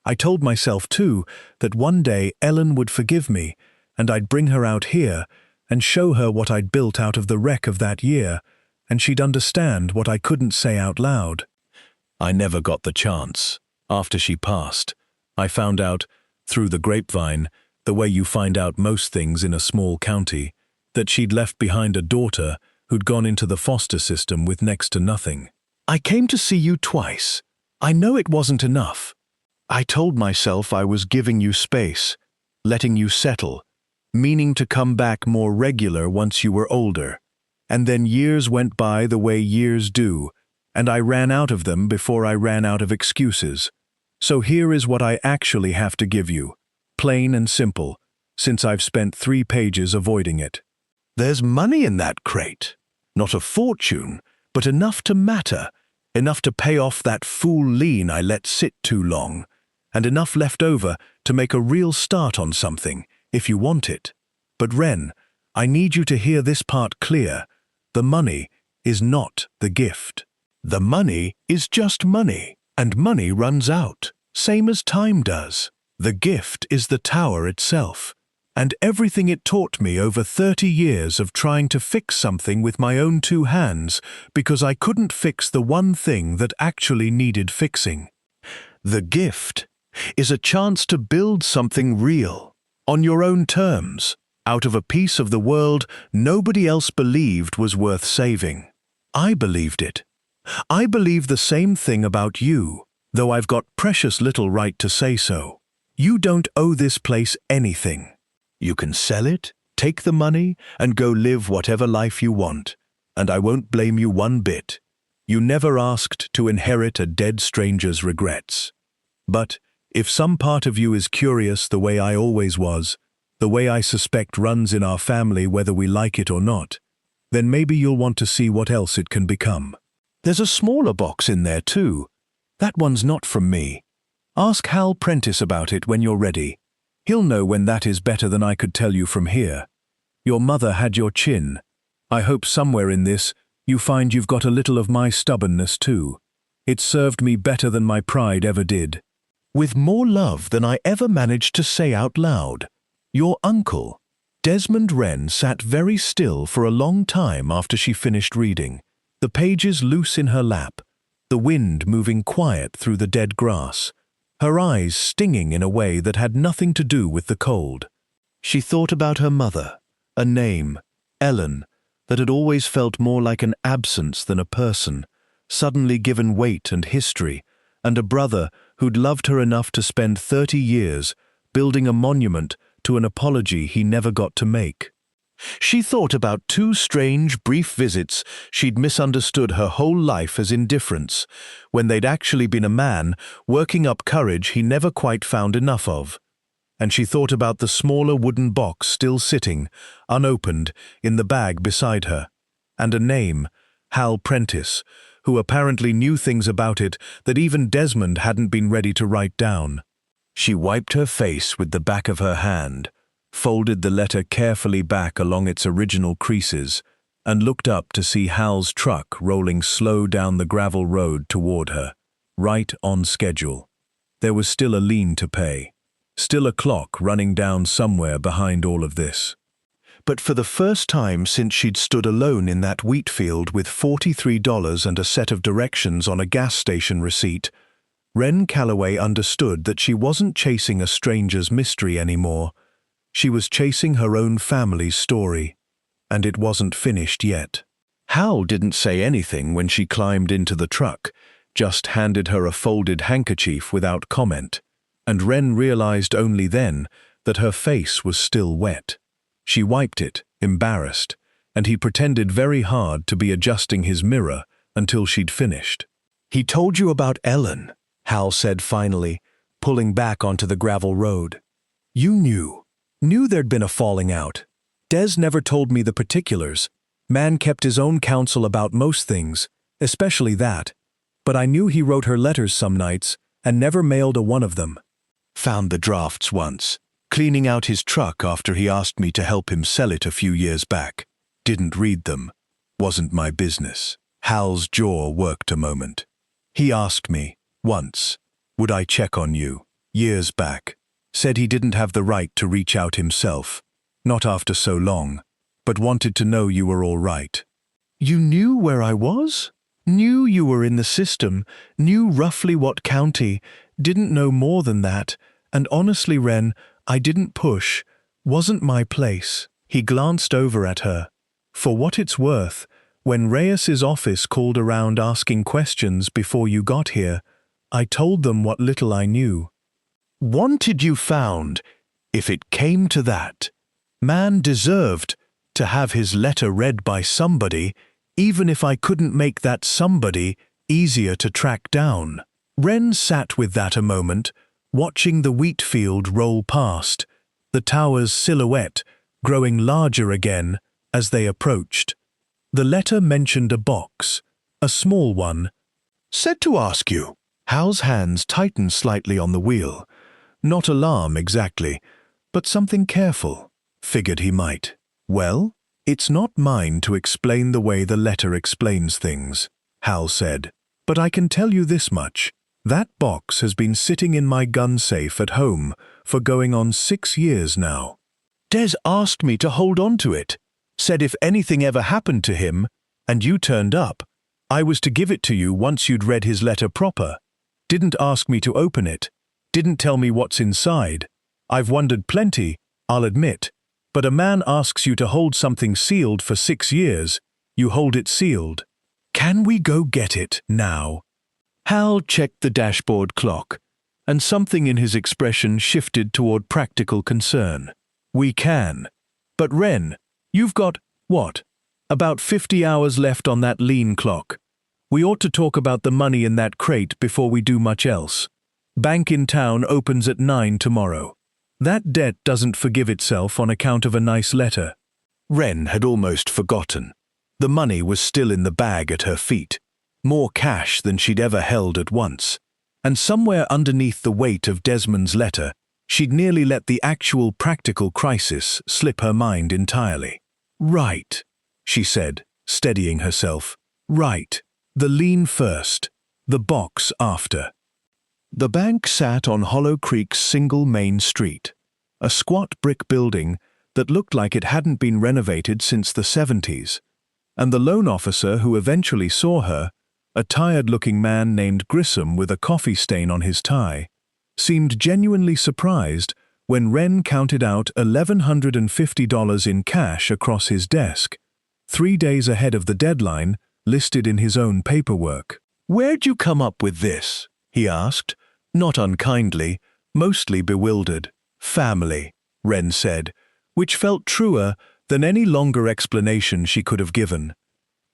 I told myself, too, that one day Ellen would forgive me, and I'd bring her out here and show her what I'd built out of the wreck of that year, and she'd understand what I couldn't say out loud. I never got the chance. After she passed, I found out, through the grapevine, the way you find out most things in a small county, that she'd left behind a daughter who'd gone into the foster system with next to nothing. I came to see you twice. I know it wasn't enough. I told myself I was giving you space, letting you settle, meaning to come back more regular once you were older. And then years went by the way years do, and I ran out of them before I ran out of excuses. So here is what I actually have to give you, plain and simple, since I've spent 3 pages avoiding it. There's money in that crate. Not a fortune, but enough to matter, enough to pay off that fool lien I let sit too long, and enough left over to make a real start on something, if you want it. But Ren, I need you to hear this part clear. The money is not the gift. The money is just money, and money runs out, same as time does. The gift is the tower itself, and everything it taught me over 30 years of trying to fix something with my own 2 hands because I couldn't fix the one thing that actually needed fixing. The gift is a chance to build something real, on your own terms, out of a piece of the world nobody else believed was worth saving. I believed it. I believe the same thing about you, though I've got precious little right to say so. You don't owe this place anything. You can sell it, take the money, and go live whatever life you want, and I won't blame you one bit. You never asked to inherit a dead stranger's regrets. But if some part of you is curious the way I always was, the way I suspect runs in our family whether we like it or not, then maybe you'll want to see what else it can become. There's a smaller box in there too. That one's not from me. Ask Hal Prentice about it when you're ready. He'll know when that is better than I could tell you from here. Your mother had your chin. I hope somewhere in this you find you've got a little of my stubbornness too. It served me better than my pride ever did. With more love than I ever managed to say out loud. Your uncle. Desmond Wren sat very still for a long time after she finished reading, the pages loose in her lap, the wind moving quiet through the dead grass, her eyes stinging in a way that had nothing to do with the cold. She thought about her mother, a name, Ellen, that had always felt more like an absence than a person, suddenly given weight and history, and a brother who'd loved her enough to spend 30 years building a monument to an apology he never got to make. She thought about 2 strange, brief visits she'd misunderstood her whole life as indifference, when they'd actually been a man working up courage he never quite found enough of. And she thought about the smaller wooden box still sitting, unopened, in the bag beside her, and a name, Hal Prentice, who apparently knew things about it that even Desmond hadn't been ready to write down. She wiped her face with the back of her hand, folded the letter carefully back along its original creases, and looked up to see Hal's truck rolling slow down the gravel road toward her, right on schedule. There was still a lien to pay, still a clock running down somewhere behind all of this. But for the first time since she'd stood alone in that wheat field with $43 and a set of directions on a gas station receipt, Wren Calloway understood that she wasn't chasing a stranger's mystery anymore. She was chasing her own family's story, and it wasn't finished yet. Hal didn't say anything when she climbed into the truck, just handed her a folded handkerchief without comment, and Wren realized only then that her face was still wet. She wiped it, embarrassed, and he pretended very hard to be adjusting his mirror until she'd finished. "He told you about Ellen," Hal said finally, pulling back onto the gravel road. "You knew there'd been a falling out. Des never told me the particulars. Man kept his own counsel about most things, especially that. But I knew he wrote her letters some nights and never mailed a one of them. Found the drafts once, cleaning out his truck after he asked me to help him sell it a few years back. Didn't read them. Wasn't my business." Hal's jaw worked a moment. "He asked me, once, would I check on you, years back. Said he didn't have the right to reach out himself, not after so long, but wanted to know you were all right." "You knew where I was? Knew you were in the system, knew roughly what county, didn't know more than that, and honestly, Wren, I didn't push. Wasn't my place." He glanced over at her. For what it's worth, when Reyes's office called around asking questions before you got here, I told them what little I knew. Wanted you found, if it came to that. Man deserved to have his letter read by somebody, even if I couldn't make that somebody easier to track down. Wren sat with that a moment, watching the wheat field roll past, the tower's silhouette growing larger again as they approached. The letter mentioned a box, a small one. Said to ask you. Hal's hands tightened slightly on the wheel. Not alarm exactly, but something careful. Figured he might. Well, it's not mine to explain the way the letter explains things, Hal said. But I can tell you this much. That box has been sitting in my gun safe at home for going on 6 years now. Des asked me to hold on to it. Said if anything ever happened to him, and you turned up, I was to give it to you once you'd read his letter proper. Didn't ask me to open it. Didn't tell me what's inside. I've wondered plenty, I'll admit. But a man asks you to hold something sealed for 6 years, you hold it sealed. Can we go get it now? Hal checked the dashboard clock, and something in his expression shifted toward practical concern. We can. But Wren, you've got, what, about 50 hours left on that lean clock. We ought to talk about the money in that crate before we do much else. Bank in town opens at 9 tomorrow. That debt doesn't forgive itself on account of a nice letter. Wren had almost forgotten. The money was still in the bag at her feet, more cash than she'd ever held at once. And somewhere underneath the weight of Desmond's letter, she'd nearly let the actual practical crisis slip her mind entirely. Right, she said, steadying herself. Right. The lien first, the box after. The bank sat on Hollow Creek's single main street, a squat brick building that looked like it hadn't been renovated since the 70s, and the loan officer who eventually saw her, a tired-looking man named Grissom with a coffee stain on his tie, seemed genuinely surprised when Wren counted out $1,150 in cash across his desk, 3 days ahead of the deadline listed in his own paperwork. Where'd you come up with this? He asked, not unkindly, mostly bewildered. Family, Wren said, which felt truer than any longer explanation she could have given.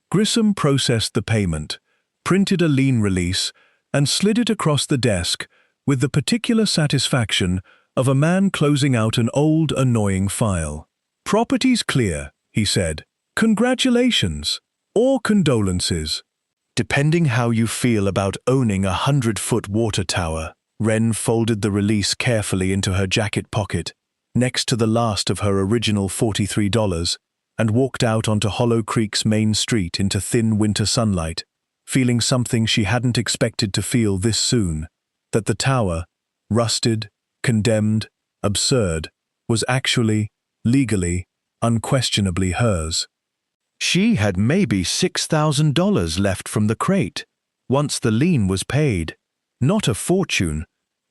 Grissom processed the payment, printed a lien release, and slid it across the desk with the particular satisfaction of a man closing out an old, annoying file. Property's clear, he said. Congratulations. Or condolences. Depending how you feel about owning a 100-foot water tower, Wren folded the release carefully into her jacket pocket, next to the last of her original $43, and walked out onto Hollow Creek's main street into thin winter sunlight, feeling something she hadn't expected to feel this soon, that the tower, rusted, condemned, absurd, was actually, legally, unquestionably hers. She had maybe $6,000 left from the crate, once the lien was paid. Not a fortune,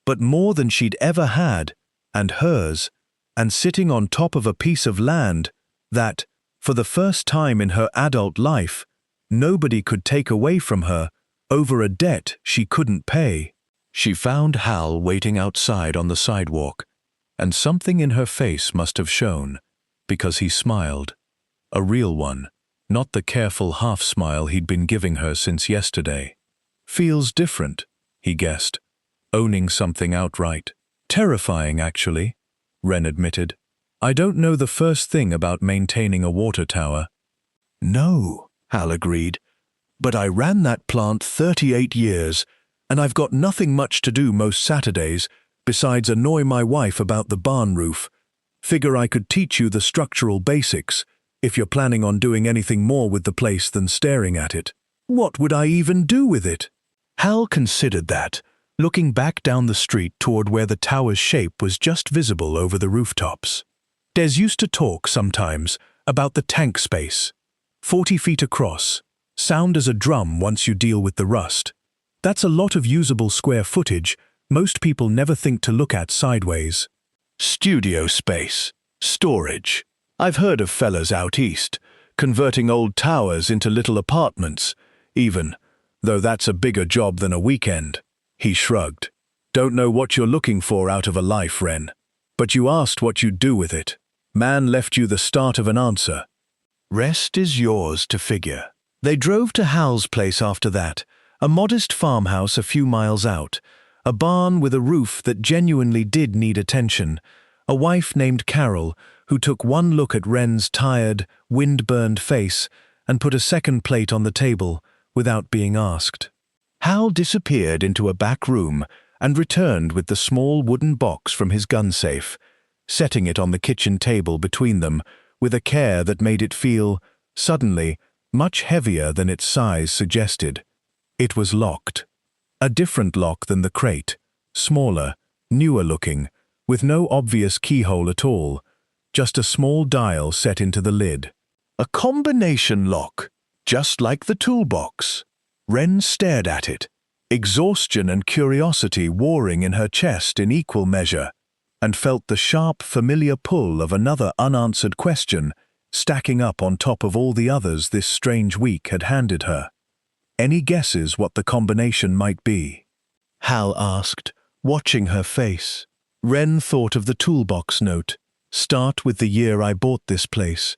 but more than she'd ever had, and hers, and sitting on top of a piece of land that, for the first time in her adult life, nobody could take away from her over a debt she couldn't pay. She found Hal waiting outside on the sidewalk, and something in her face must have shown, because he smiled. A real one. Not the careful half-smile he'd been giving her since yesterday. Feels different, he guessed, owning something outright. Terrifying, actually, Wren admitted. I don't know the first thing about maintaining a water tower. No, Hal agreed, but I ran that plant 38 years, and I've got nothing much to do most Saturdays besides annoy my wife about the barn roof. Figure I could teach you the structural basics, if you're planning on doing anything more with the place than staring at it. What would I even do with it? Hal considered that, looking back down the street toward where the tower's shape was just visible over the rooftops. Des used to talk sometimes about the tank space. 40 feet across, sound as a drum once you deal with the rust. That's a lot of usable square footage most people never think to look at sideways. Studio space, storage, I've heard of fellas out east, converting old towers into little apartments, even, though that's a bigger job than a weekend. He shrugged. Don't know what you're looking for out of a life, Wren. But you asked what you'd do with it. Man left you the start of an answer. Rest is yours to figure. They drove to Hal's place after that, a modest farmhouse a few miles out, a barn with a roof that genuinely did need attention, a wife named Carol who took one look at Wren's tired, wind-burned face and put a second plate on the table without being asked. Hal disappeared into a back room and returned with the small wooden box from his gun safe, setting it on the kitchen table between them with a care that made it feel, suddenly, much heavier than its size suggested. It was locked. A different lock than the crate, smaller, newer looking, with no obvious keyhole at all, just a small dial set into the lid. A combination lock, just like the toolbox. Wren stared at it, exhaustion and curiosity warring in her chest in equal measure, and felt the sharp, familiar pull of another unanswered question stacking up on top of all the others this strange week had handed her. Any guesses what the combination might be? Hal asked, watching her face. Wren thought of the toolbox note, start with the year I bought this place,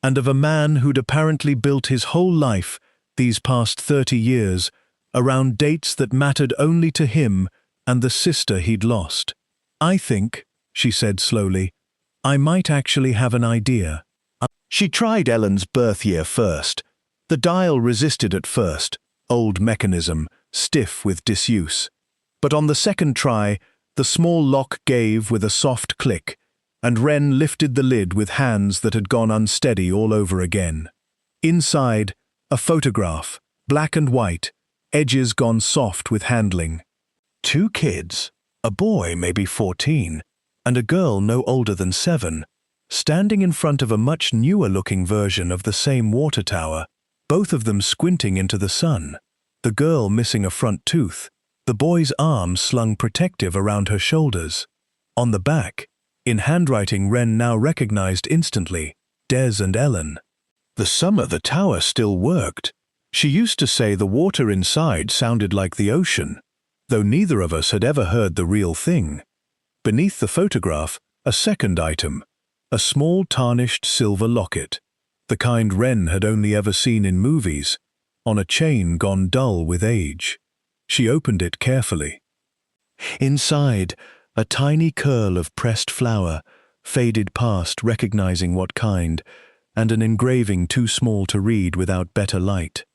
and of a man who'd apparently built his whole life, these past 30 years, around dates that mattered only to him and the sister he'd lost. I think, she said slowly, I might actually have an idea. She tried Ellen's birth year first. The dial resisted at first, old mechanism, stiff with disuse. But on the second try, the small lock gave with a soft click, and Wren lifted the lid with hands that had gone unsteady all over again. Inside, a photograph, black and white, edges gone soft with handling. 2 kids, a boy maybe 14, and a girl no older than 7, standing in front of a much newer-looking version of the same water tower, both of them squinting into the sun, the girl missing a front tooth, the boy's arm slung protective around her shoulders. On the back, in handwriting Wren now recognized instantly, Des and Ellen. The summer the tower still worked. She used to say the water inside sounded like the ocean, though neither of us had ever heard the real thing. Beneath the photograph, a second item, a small tarnished silver locket, the kind Wren had only ever seen in movies, on a chain gone dull with age. She opened it carefully. Inside, a tiny curl of pressed flower, faded past recognizing what kind, and an engraving too small to read without better light.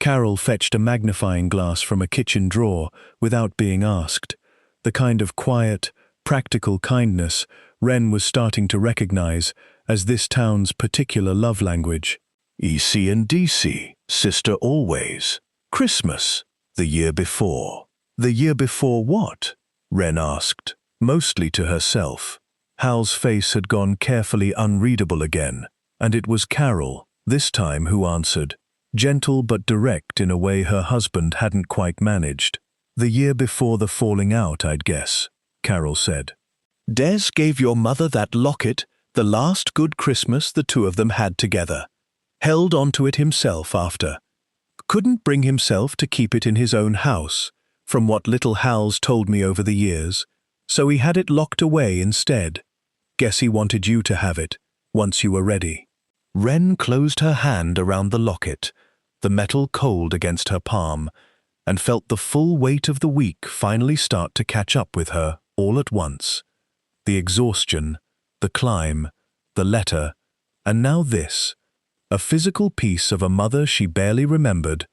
Carol fetched a magnifying glass from a kitchen drawer without being asked, the kind of quiet, practical kindness Wren was starting to recognize as this town's particular love language. EC and DC, sister always. Christmas, the year before. The year before what? Wren asked, mostly to herself. Hal's face had gone carefully unreadable again, and it was Carol, this time, who answered, gentle but direct in a way her husband hadn't quite managed. The year before the falling out, I'd guess, Carol said. Des gave your mother that locket, the last good Christmas the two of them had together. Held onto it himself after. Couldn't bring himself to keep it in his own house, from what little Hal's told me over the years, so he had it locked away instead. Guess he wanted you to have it, once you were ready. Wren closed her hand around the locket, the metal cold against her palm, and felt the full weight of the week finally start to catch up with her all at once. The exhaustion, the climb, the letter, and now this, a physical piece of a mother she barely remembered,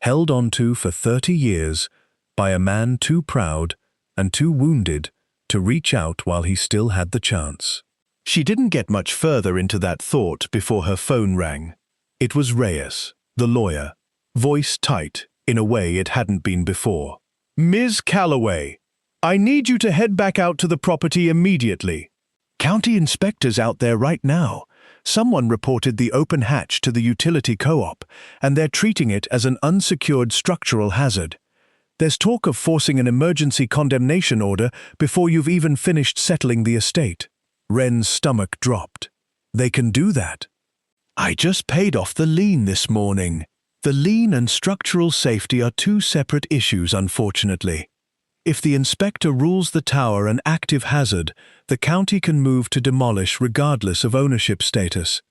held onto for 30 years by a man too proud and too wounded to reach out while he still had the chance. She didn't get much further into that thought before her phone rang. It was Reyes, the lawyer, voice tight in a way it hadn't been before. Ms. Calloway, I need you to head back out to the property immediately. County inspector's out there right now. Someone reported the open hatch to the utility co-op, and they're treating it as an unsecured structural hazard. There's talk of forcing an emergency condemnation order before you've even finished settling the estate. Wren's stomach dropped. They can do that. I just paid off the lien this morning. The lien and structural safety are two separate issues, unfortunately. If the inspector rules the tower an active hazard, the county can move to demolish regardless of ownership status.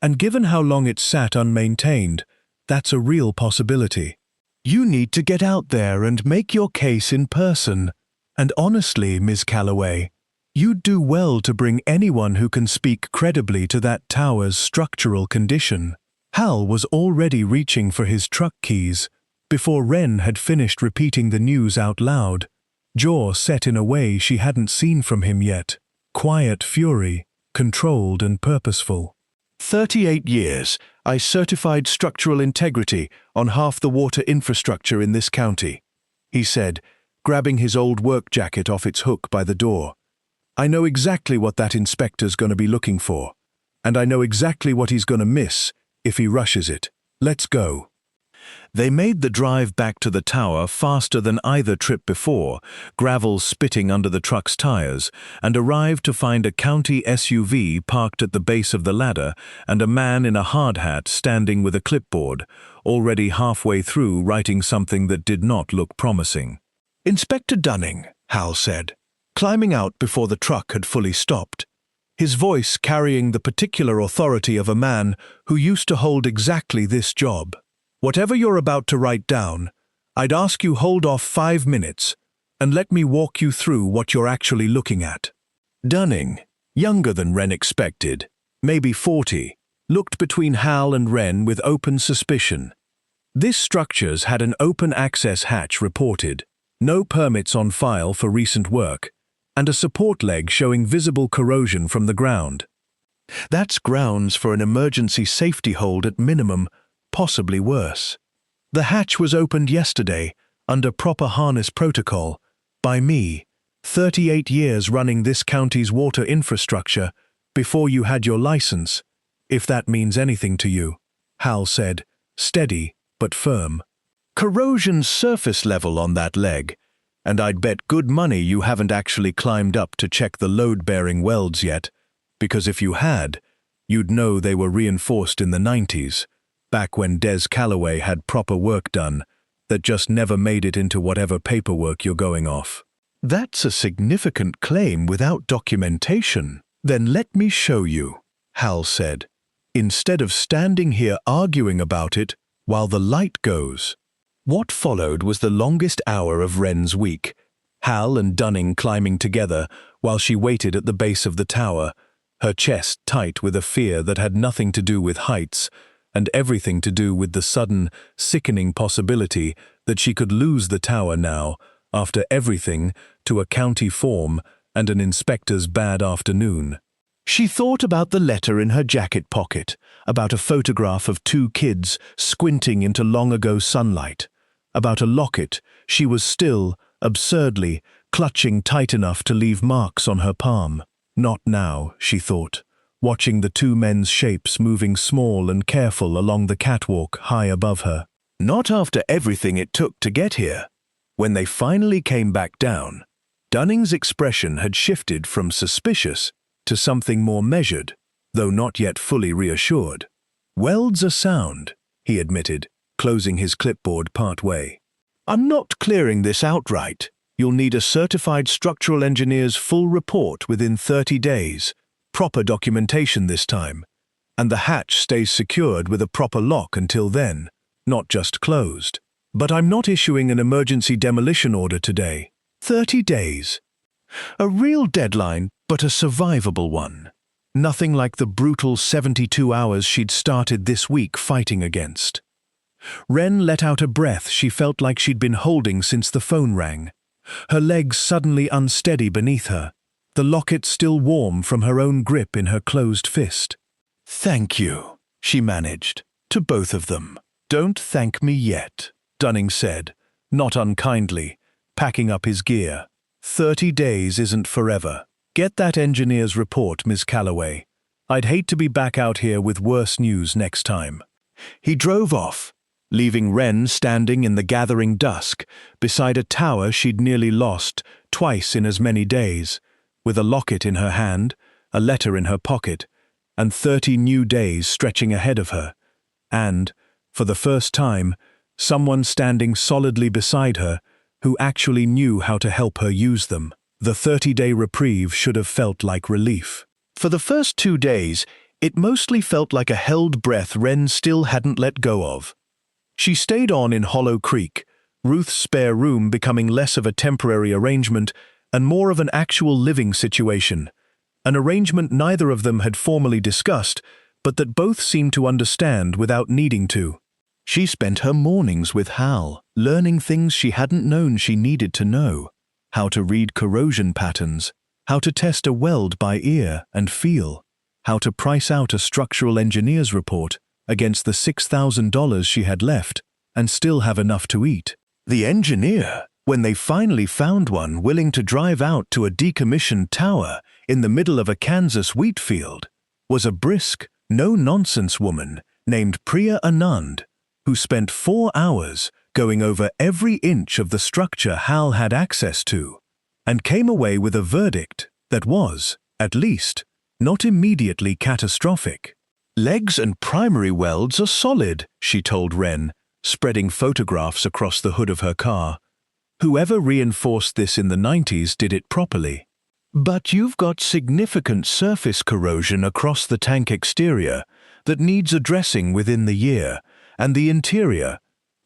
And given how long it's sat unmaintained, that's a real possibility. You need to get out there and make your case in person. And honestly, Ms. Calloway, you'd do well to bring anyone who can speak credibly to that tower's structural condition. Hal was already reaching for his truck keys before Wren had finished repeating the news out loud, jaw set in a way she hadn't seen from him yet. Quiet fury, controlled and purposeful. 38 years, I certified structural integrity on half the water infrastructure in this county, he said, grabbing his old work jacket off its hook by the door. I know exactly what that inspector's going to be looking for, and I know exactly what he's going to miss if he rushes it. Let's go. They made the drive back to the tower faster than either trip before, gravel spitting under the truck's tires, and arrived to find a county SUV parked at the base of the ladder and a man in a hard hat standing with a clipboard, already halfway through writing something that did not look promising. Inspector Dunning, Hal said, climbing out before the truck had fully stopped, his voice carrying the particular authority of a man who used to hold exactly this job. Whatever you're about to write down, I'd ask you hold off 5 minutes and let me walk you through what you're actually looking at. Dunning, younger than Wren expected, maybe 40, looked between Hal and Wren with open suspicion. This structure's had an open access hatch reported, no permits on file for recent work, and a support leg showing visible corrosion from the ground. That's grounds for an emergency safety hold at minimum, possibly worse. The hatch was opened yesterday, under proper harness protocol, by me, 38 years running this county's water infrastructure, before you had your license, if that means anything to you, Hal said, steady but firm. Corrosion's surface level on that leg, and I'd bet good money you haven't actually climbed up to check the load-bearing welds yet, because if you had, you'd know they were reinforced in the 90s, back when Des Calloway had proper work done that just never made it into whatever paperwork you're going off. That's a significant claim without documentation. Then let me show you, Hal said, instead of standing here arguing about it while the light goes. What followed was the longest hour of Wren's week, Hal and Dunning climbing together while she waited at the base of the tower, her chest tight with a fear that had nothing to do with heights and everything to do with the sudden, sickening possibility that she could lose the tower now, after everything, to a county form and an inspector's bad afternoon. She thought about the letter in her jacket pocket, about a photograph of 2 kids squinting into long-ago sunlight, about a locket she was still, absurdly, clutching tight enough to leave marks on her palm. Not now, she thought, watching the 2 men's shapes moving small and careful along the catwalk high above her. Not after everything it took to get here. When they finally came back down, Dunning's expression had shifted from suspicious to something more measured, though not yet fully reassured. Welds are sound, he admitted, closing his clipboard part-way. I'm not clearing this outright. You'll need a certified structural engineer's full report within 30 days. Proper documentation this time, and the hatch stays secured with a proper lock until then, not just closed. But I'm not issuing an emergency demolition order today. 30 days. A real deadline, but a survivable one. Nothing like the brutal 72 hours she'd started this week fighting against. Wren let out a breath she felt like she'd been holding since the phone rang, her legs suddenly unsteady beneath her, the locket still warm from her own grip in her closed fist. Thank you, she managed, to both of them. Don't thank me yet, Dunning said, not unkindly, packing up his gear. 30 days isn't forever. Get that engineer's report, Ms. Calloway. I'd hate to be back out here with worse news next time. He drove off, leaving Wren standing in the gathering dusk beside a tower she'd nearly lost twice in as many days, with a locket in her hand, a letter in her pocket, and 30 new days stretching ahead of her. And, for the first time, someone standing solidly beside her who actually knew how to help her use them. The 30-day reprieve should have felt like relief. For the first 2 days, it mostly felt like a held breath Wren still hadn't let go of. She stayed on in Hollow Creek, Ruth's spare room becoming less of a temporary arrangement and more of an actual living situation, an arrangement neither of them had formally discussed, but that both seemed to understand without needing to. She spent her mornings with Hal, learning things she hadn't known she needed to know: how to read corrosion patterns, how to test a weld by ear and feel, how to price out a structural engineer's report against the $6,000 she had left and still have enough to eat. The engineer, when they finally found one willing to drive out to a decommissioned tower in the middle of a Kansas wheat field, was a brisk, no-nonsense woman named Priya Anand, who spent 4 hours going over every inch of the structure Hal had access to, and came away with a verdict that was, at least, not immediately catastrophic. "Legs and primary welds are solid," she told Wren, spreading photographs across the hood of her car. Whoever reinforced this in the 90s did it properly. "But you've got significant surface corrosion across the tank exterior that needs addressing within the year, and the interior."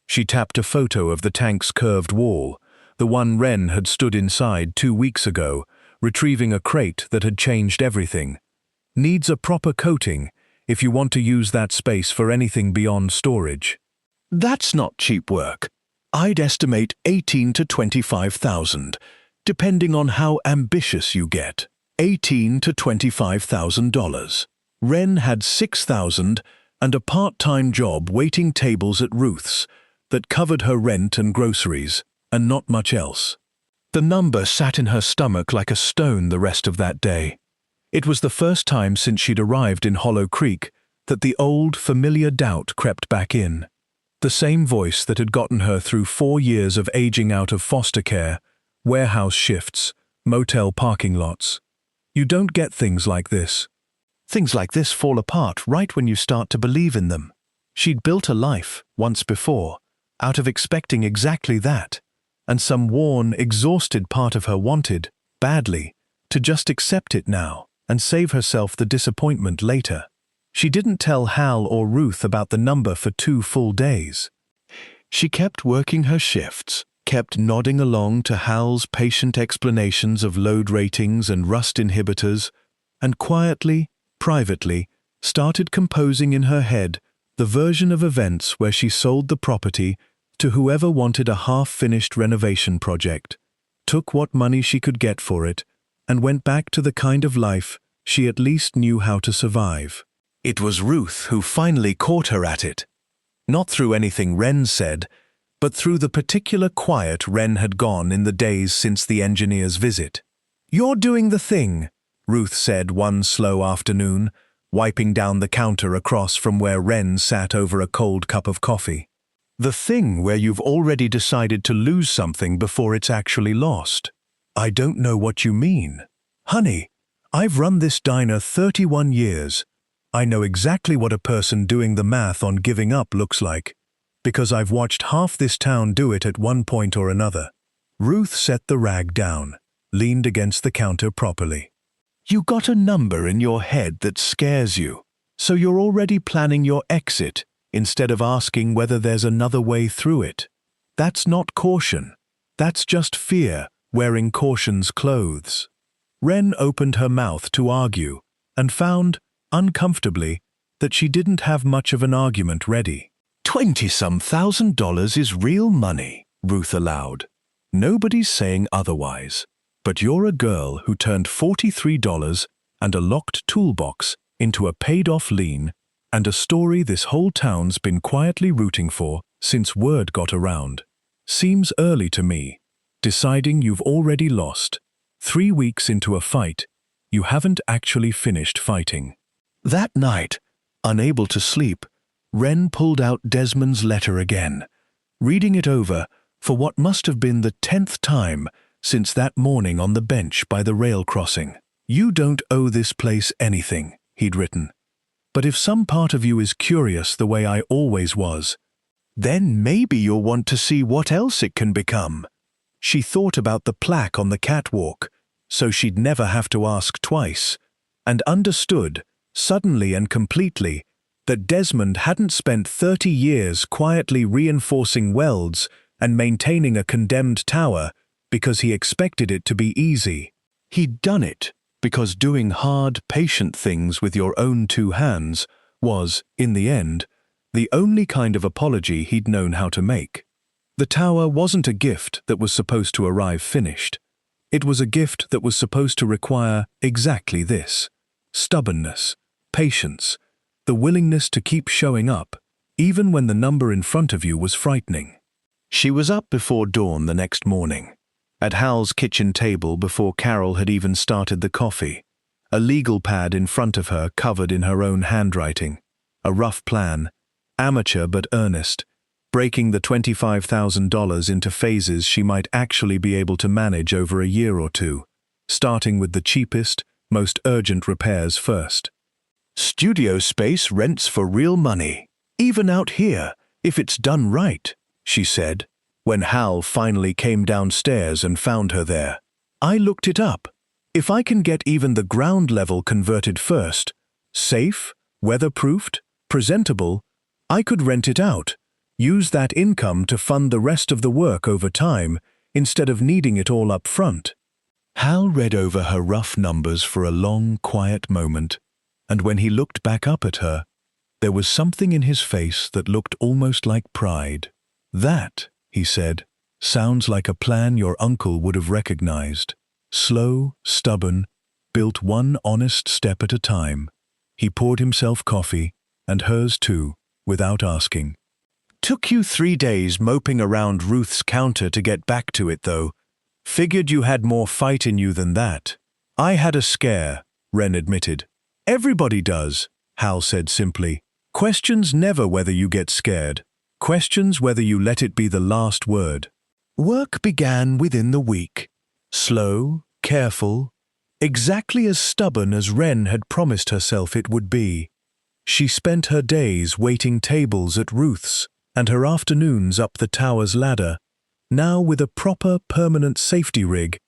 She tapped a photo of the tank's curved wall, the one Wren had stood inside 2 weeks ago, retrieving a crate that had changed everything. "Needs a proper coating if you want to use that space for anything beyond storage." "That's not cheap work. I'd estimate 18 to 25,000, depending on how ambitious you get. $18 to $25,000. Wren had 6,000 and a part-time job waiting tables at Ruth's that covered her rent and groceries, and not much else. The number sat in her stomach like a stone the rest of that day. It was the first time since she'd arrived in Hollow Creek that the old, familiar doubt crept back in. The same voice that had gotten her through 4 years of aging out of foster care, warehouse shifts, motel parking lots. You don't get things like this. Things like this fall apart right when you start to believe in them. She'd built a life, once before, out of expecting exactly that, and some worn, exhausted part of her wanted, badly, to just accept it now and save herself the disappointment later. She didn't tell Hal or Ruth about the number for 2 full days. She kept working her shifts, kept nodding along to Hal's patient explanations of load ratings and rust inhibitors, and quietly, privately, started composing in her head the version of events where she sold the property to whoever wanted a half-finished renovation project, took what money she could get for it, and went back to the kind of life she at least knew how to survive. It was Ruth who finally caught her at it. Not through anything Wren said, but through the particular quiet Wren had gone in the days since the engineer's visit. "You're doing the thing," Ruth said one slow afternoon, wiping down the counter across from where Wren sat over a cold cup of coffee. "The thing where you've already decided to lose something before it's actually lost." "I don't know what you mean." "Honey, I've run this diner 31 years. I know exactly what a person doing the math on giving up looks like, because I've watched half this town do it at one point or another." Ruth set the rag down, leaned against the counter properly. "You got a number in your head that scares you, so you're already planning your exit instead of asking whether there's another way through it. That's not caution. That's just fear wearing caution's clothes." Wren opened her mouth to argue and found, uncomfortably, that she didn't have much of an argument ready. $20-some thousand is real money," Ruth allowed. "Nobody's saying otherwise. But you're a girl who turned $43 and a locked toolbox into a paid-off lien and a story this whole town's been quietly rooting for since word got around. Seems early to me, deciding you've already lost. 3 weeks into a fight, you haven't actually finished fighting." That night, unable to sleep, Wren pulled out Desmond's letter again, reading it over for what must have been the 10th time since that morning on the bench by the rail crossing. "You don't owe this place anything," he'd written. But if some part of you is curious the way I always was, then maybe you'll want to see what else it can become. She thought about the plaque on the catwalk, so she'd never have to ask twice, and understood, suddenly and completely, that Desmond hadn't spent 30 years quietly reinforcing welds and maintaining a condemned tower because he expected it to be easy. He'd done it because doing hard, patient things with your own two hands was, in the end, the only kind of apology he'd known how to make. The tower wasn't a gift that was supposed to arrive finished. It was a gift that was supposed to require exactly this: stubbornness, patience, the willingness to keep showing up, even when the number in front of you was frightening. She was up before dawn the next morning, at Hal's kitchen table before Carol had even started the coffee, a legal pad in front of her covered in her own handwriting, a rough plan, amateur but earnest, breaking the $25,000 into phases she might actually be able to manage over a year or two, starting with the cheapest, most urgent repairs first. Studio space rents for real money, even out here, if it's done right, she said, when Hal finally came downstairs and found her there. I looked it up. If I can get even the ground level converted first, safe, weatherproofed, presentable, I could rent it out, use that income to fund the rest of the work over time, instead of needing it all up front. Hal read over her rough numbers for a long, quiet moment, and when he looked back up at her, there was something in his face that looked almost like pride. That, he said, sounds like a plan your uncle would have recognized. Slow, stubborn, built one honest step at a time. He poured himself coffee, and hers too, without asking. Took you 3 days moping around Ruth's counter to get back to it, though. Figured you had more fight in you than that. I had a scare, Wren admitted. Everybody does, Hal said simply. Questions never whether you get scared. Questions whether you let it be the last word. Work began within the week. Slow, careful, exactly as stubborn as Wren had promised herself it would be. She spent her days waiting tables at Ruth's and her afternoons up the tower's ladder. Now with a proper permanent safety rig,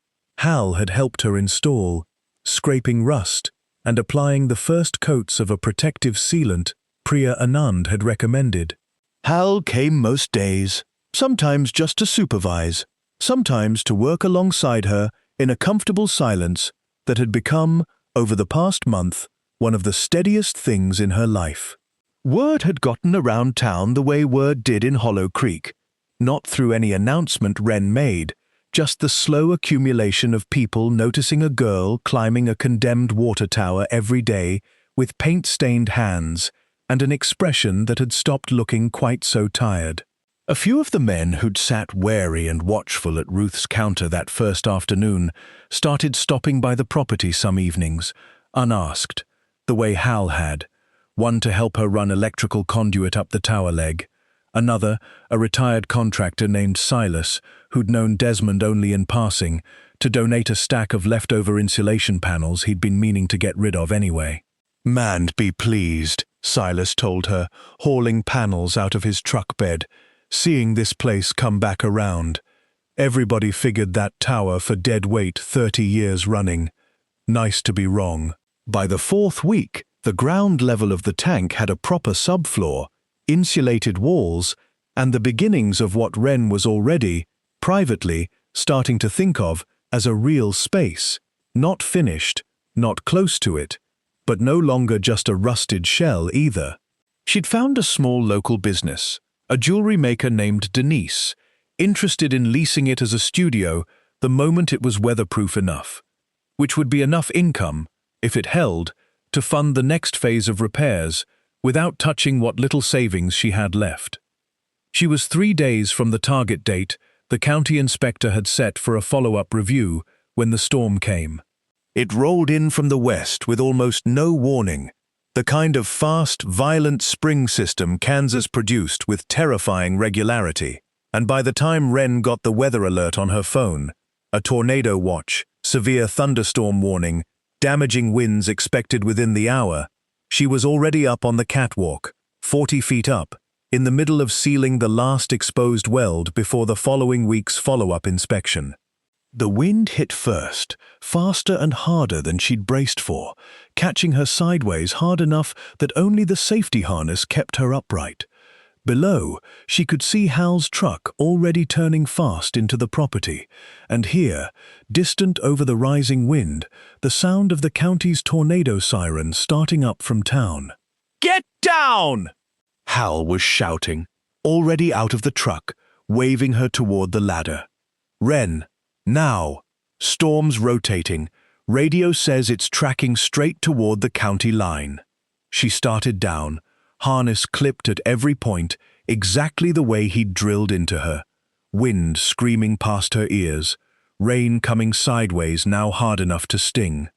Hal had helped her install, scraping rust and applying the first coats of a protective sealant Priya Anand had recommended. Hal came most days, sometimes just to supervise, sometimes to work alongside her in a comfortable silence that had become, over the past month, one of the steadiest things in her life. Word had gotten around town the way word did in Hollow Creek, not through any announcement Wren made, just the slow accumulation of people noticing a girl climbing a condemned water tower every day with paint-stained hands and an expression that had stopped looking quite so tired. A few of the men who'd sat wary and watchful at Ruth's counter that first afternoon started stopping by the property some evenings, unasked, the way Hal had, one to help her run electrical conduit up the tower leg, another, a retired contractor named Silas, who'd known Desmond only in passing, to donate a stack of leftover insulation panels he'd been meaning to get rid of anyway. "Man'd be pleased," Silas told her, hauling panels out of his truck bed, seeing this place come back around. Everybody figured that tower for dead weight 30 years running. Nice to be wrong. By the 4th week, the ground level of the tank had a proper subfloor, insulated walls, and the beginnings of what Wren was already, privately, starting to think of as a real space, not finished, not close to it, but no longer just a rusted shell either. She'd found a small local business, a jewelry maker named Denise, interested in leasing it as a studio the moment it was weatherproof enough, which would be enough income, if it held, to fund the next phase of repairs without touching what little savings she had left. She was 3 days from the target date the county inspector had set for a follow-up review when the storm came. It rolled in from the west with almost no warning, the kind of fast, violent spring system Kansas produced with terrifying regularity. And by the time Wren got the weather alert on her phone, a tornado watch, severe thunderstorm warning, damaging winds expected within the hour, She was already up on the catwalk, 40 feet up, in the middle of sealing the last exposed weld before the following week's follow-up inspection. The wind hit first, faster and harder than she'd braced for, catching her sideways hard enough that only the safety harness kept her upright. Below, she could see Hal's truck already turning fast into the property, and here, distant over the rising wind, the sound of the county's tornado siren starting up from town. "Get down!" Hal was shouting, already out of the truck, waving her toward the ladder. "Wren, now! Storm's rotating. Radio says it's tracking straight toward the county line." She started down, harness clipped at every point, exactly the way he'd drilled into her. Wind screaming past her ears, rain coming sideways now hard enough to sting.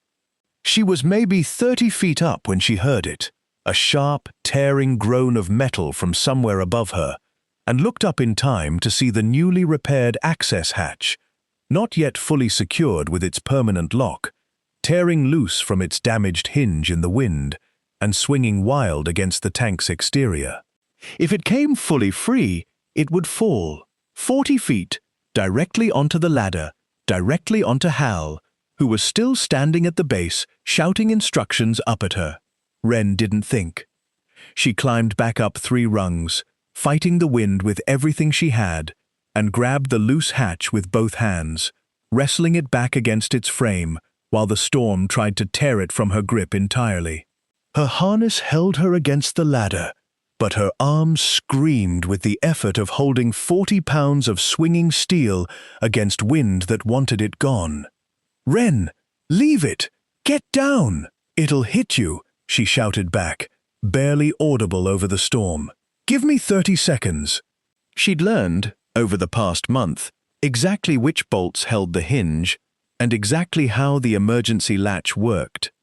She was maybe 30 feet up when she heard it, a sharp, tearing groan of metal from somewhere above her, and looked up in time to see the newly repaired access hatch, not yet fully secured with its permanent lock, tearing loose from its damaged hinge in the wind and swinging wild against the tank's exterior. If it came fully free, it would fall, 40 feet, directly onto the ladder, directly onto Hal, who was still standing at the base, shouting instructions up at her. Wren didn't think. She climbed back up 3 rungs, fighting the wind with everything she had, and grabbed the loose hatch with both hands, wrestling it back against its frame while the storm tried to tear it from her grip entirely. Her harness held her against the ladder, but her arms screamed with the effort of holding 40 pounds of swinging steel against wind that wanted it gone. "Wren, leave it! Get down! It'll hit you," she shouted back, barely audible over the storm. "Give me 30 seconds." She'd learned, over the past month, exactly which bolts held the hinge and exactly how the emergency latch worked.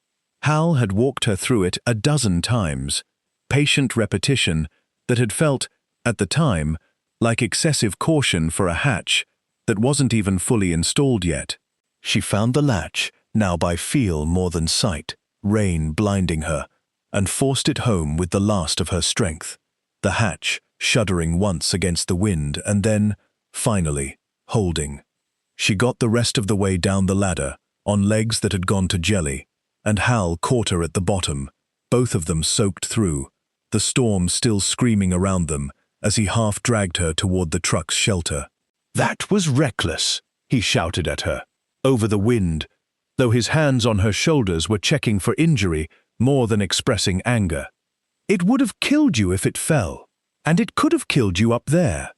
Hal had walked her through it a dozen times, patient repetition that had felt, at the time, like excessive caution for a hatch that wasn't even fully installed yet. She found the latch, now by feel more than sight, rain blinding her, and forced it home with the last of her strength, the hatch shuddering once against the wind and then, finally, holding. She got the rest of the way down the ladder, on legs that had gone to jelly, and Hal caught her at the bottom, both of them soaked through, the storm still screaming around them as he half-dragged her toward the truck's shelter. "That was reckless," he shouted at her, over the wind, though his hands on her shoulders were checking for injury more than expressing anger. "It would have killed you if it fell, and it could have killed you up there."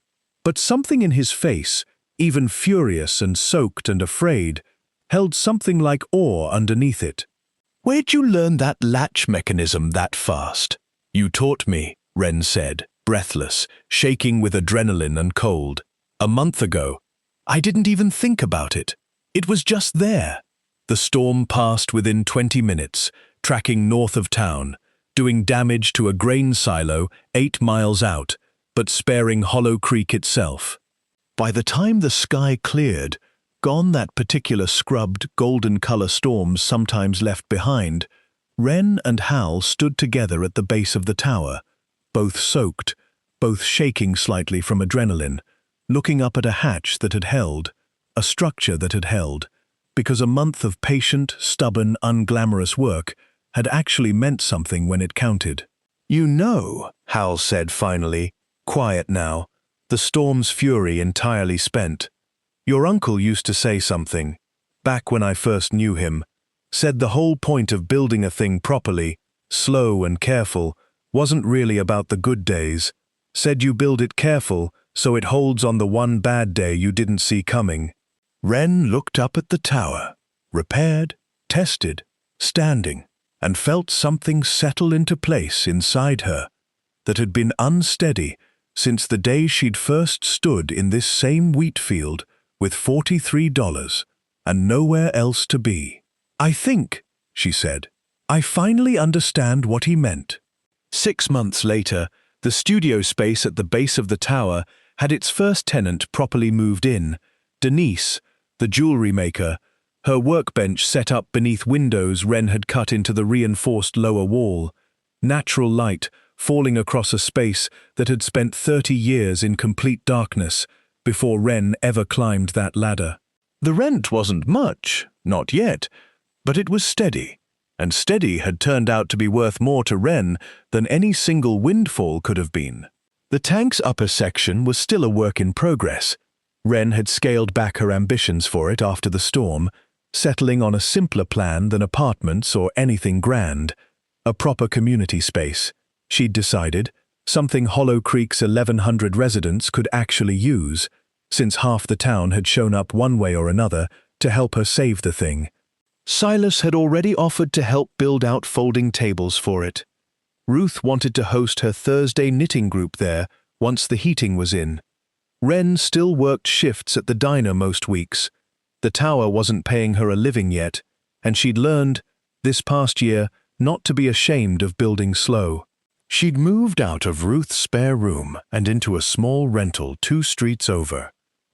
But something in his face, even furious and soaked and afraid, held something like awe underneath it. "Where'd you learn that latch mechanism that fast?" "You taught me," Wren said, breathless, shaking with adrenaline and cold. "A month ago. I didn't even think about it. It was just there." The storm passed within 20 minutes, tracking north of town, doing damage to a grain silo 8 miles out, but sparing Hollow Creek itself. By the time the sky cleared, gone that particular scrubbed, golden-color storms sometimes left behind, Wren and Hal stood together at the base of the tower, both soaked, both shaking slightly from adrenaline, looking up at a hatch that had held, a structure that had held, because a month of patient, stubborn, unglamorous work had actually meant something when it counted. "You know," Hal said finally, quiet now, the storm's fury entirely spent. "Your uncle used to say something, back when I first knew him, said the whole point of building a thing properly, slow and careful, wasn't really about the good days. Said you build it careful so it holds on the one bad day you didn't see coming." Wren looked up at the tower, repaired, tested, standing, and felt something settle into place inside her that had been unsteady since the day she'd first stood in this same wheat field with $43 and nowhere else to be. "I think," she said, "I finally understand what he meant." 6 months later, the studio space at the base of the tower had its first tenant properly moved in, Denise, the jewelry maker, her workbench set up beneath windows Wren had cut into the reinforced lower wall, natural light falling across a space that had spent 30 years in complete darkness before Wren ever climbed that ladder. The rent wasn't much, not yet, but it was steady, and steady had turned out to be worth more to Wren than any single windfall could have been. The tank's upper section was still a work in progress. Wren had scaled back her ambitions for it after the storm, settling on a simpler plan than apartments or anything grand. A proper community space, she'd decided, something Hollow Creek's 1,100 residents could actually use, since half the town had shown up one way or another to help her save the thing. Silas had already offered to help build out folding tables for it. Ruth wanted to host her Thursday knitting group there once the heating was in. Wren still worked shifts at the diner most weeks. The tower wasn't paying her a living yet, and she'd learned, this past year, not to be ashamed of building slow. She'd moved out of Ruth's spare room and into a small rental 2 streets over,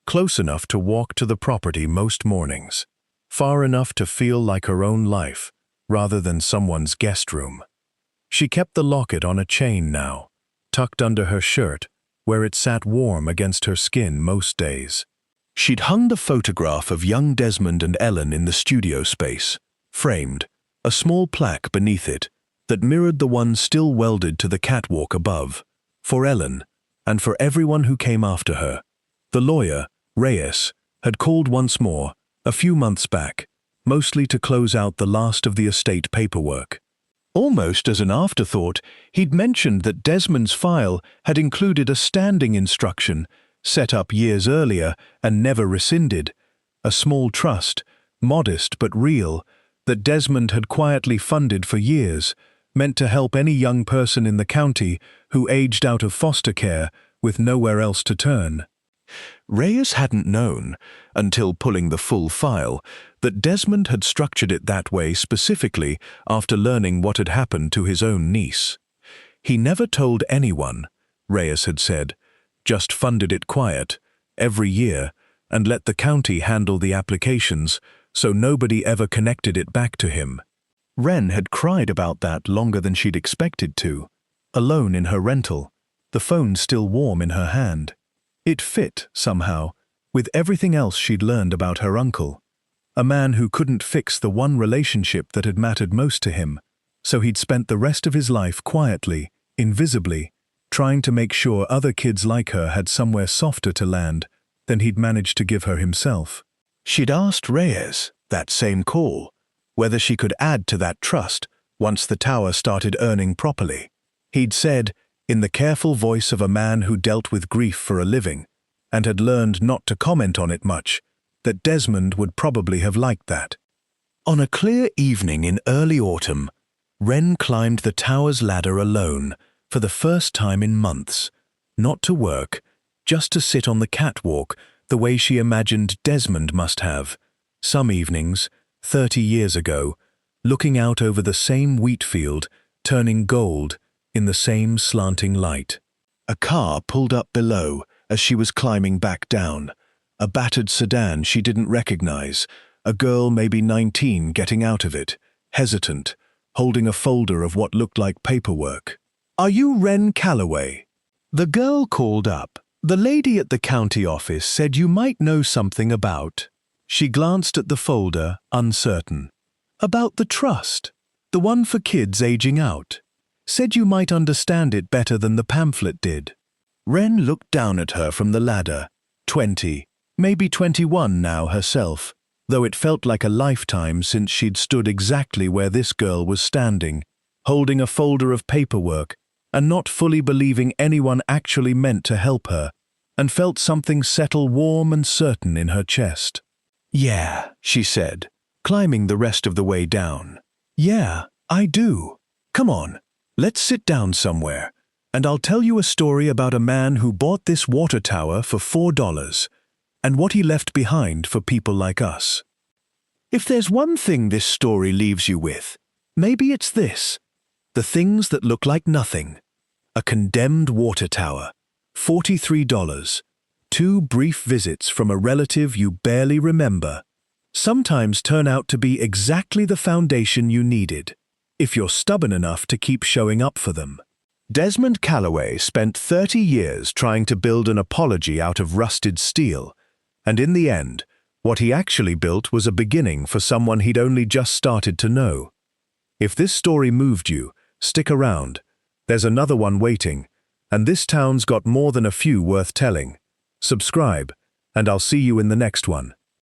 close enough to walk to the property most mornings, far enough to feel like her own life, rather than someone's guest room. She kept the locket on a chain now, tucked under her shirt, where it sat warm against her skin most days. She'd hung the photograph of young Desmond and Ellen in the studio space, framed, a small plaque beneath it that mirrored the one still welded to the catwalk above, for Ellen, and for everyone who came after her. The lawyer, Reyes, had called once more, a few months back, mostly to close out the last of the estate paperwork. Almost as an afterthought, he'd mentioned that Desmond's file had included a standing instruction, set up years earlier and never rescinded, a small trust, modest but real, that Desmond had quietly funded for years, meant to help any young person in the county who aged out of foster care with nowhere else to turn. Reyes hadn't known, until pulling the full file, that Desmond had structured it that way specifically after learning what had happened to his own niece. He never told anyone, Reyes had said, just funded it quiet, every year, and let the county handle the applications, so nobody ever connected it back to him. Wren had cried about that longer than she'd expected to, alone in her rental, the phone still warm in her hand. It fit, somehow, with everything else she'd learned about her uncle, a man who couldn't fix the one relationship that had mattered most to him, so he'd spent the rest of his life quietly, invisibly, trying to make sure other kids like her had somewhere softer to land than he'd managed to give her himself. She'd asked Reyes, that same call, whether she could add to that trust once the tower started earning properly. He'd said, in the careful voice of a man who dealt with grief for a living, and had learned not to comment on it much, that Desmond would probably have liked that. On a clear evening in early autumn, Wren climbed the tower's ladder alone for the first time in months, not to work, just to sit on the catwalk the way she imagined Desmond must have, some evenings, 30 years ago, looking out over the same wheat field, turning gold in the same slanting light. A car pulled up below as she was climbing back down, a battered sedan she didn't recognize, a girl maybe 19 getting out of it, hesitant, holding a folder of what looked like paperwork. "Are you Wren Calloway?" The girl called up. "The lady at the county office said you might know something about." She glanced at the folder, uncertain. "About the trust, the one for kids aging out. Said you might understand it better than the pamphlet did." Wren looked down at her from the ladder, 20, maybe 21 now herself, though it felt like a lifetime since she'd stood exactly where this girl was standing, holding a folder of paperwork and not fully believing anyone actually meant to help her, and felt something settle warm and certain in her chest. "Yeah," she said, climbing the rest of the way down. "Yeah, I do. Come on. Let's sit down somewhere, and I'll tell you a story about a man who bought this water tower for $4, and what he left behind for people like us. If there's one thing this story leaves you with, maybe it's this: the things that look like nothing. A condemned water tower, $43, 2 brief visits from a relative you barely remember, sometimes turn out to be exactly the foundation you needed. if you're stubborn enough to keep showing up for them. Desmond Calloway spent 30 years trying to build an apology out of rusted steel, and in the end, what he actually built was a beginning for someone he'd only just started to know. If this story moved you, stick around. There's another one waiting, and this town's got more than a few worth telling. Subscribe, and I'll see you in the next one.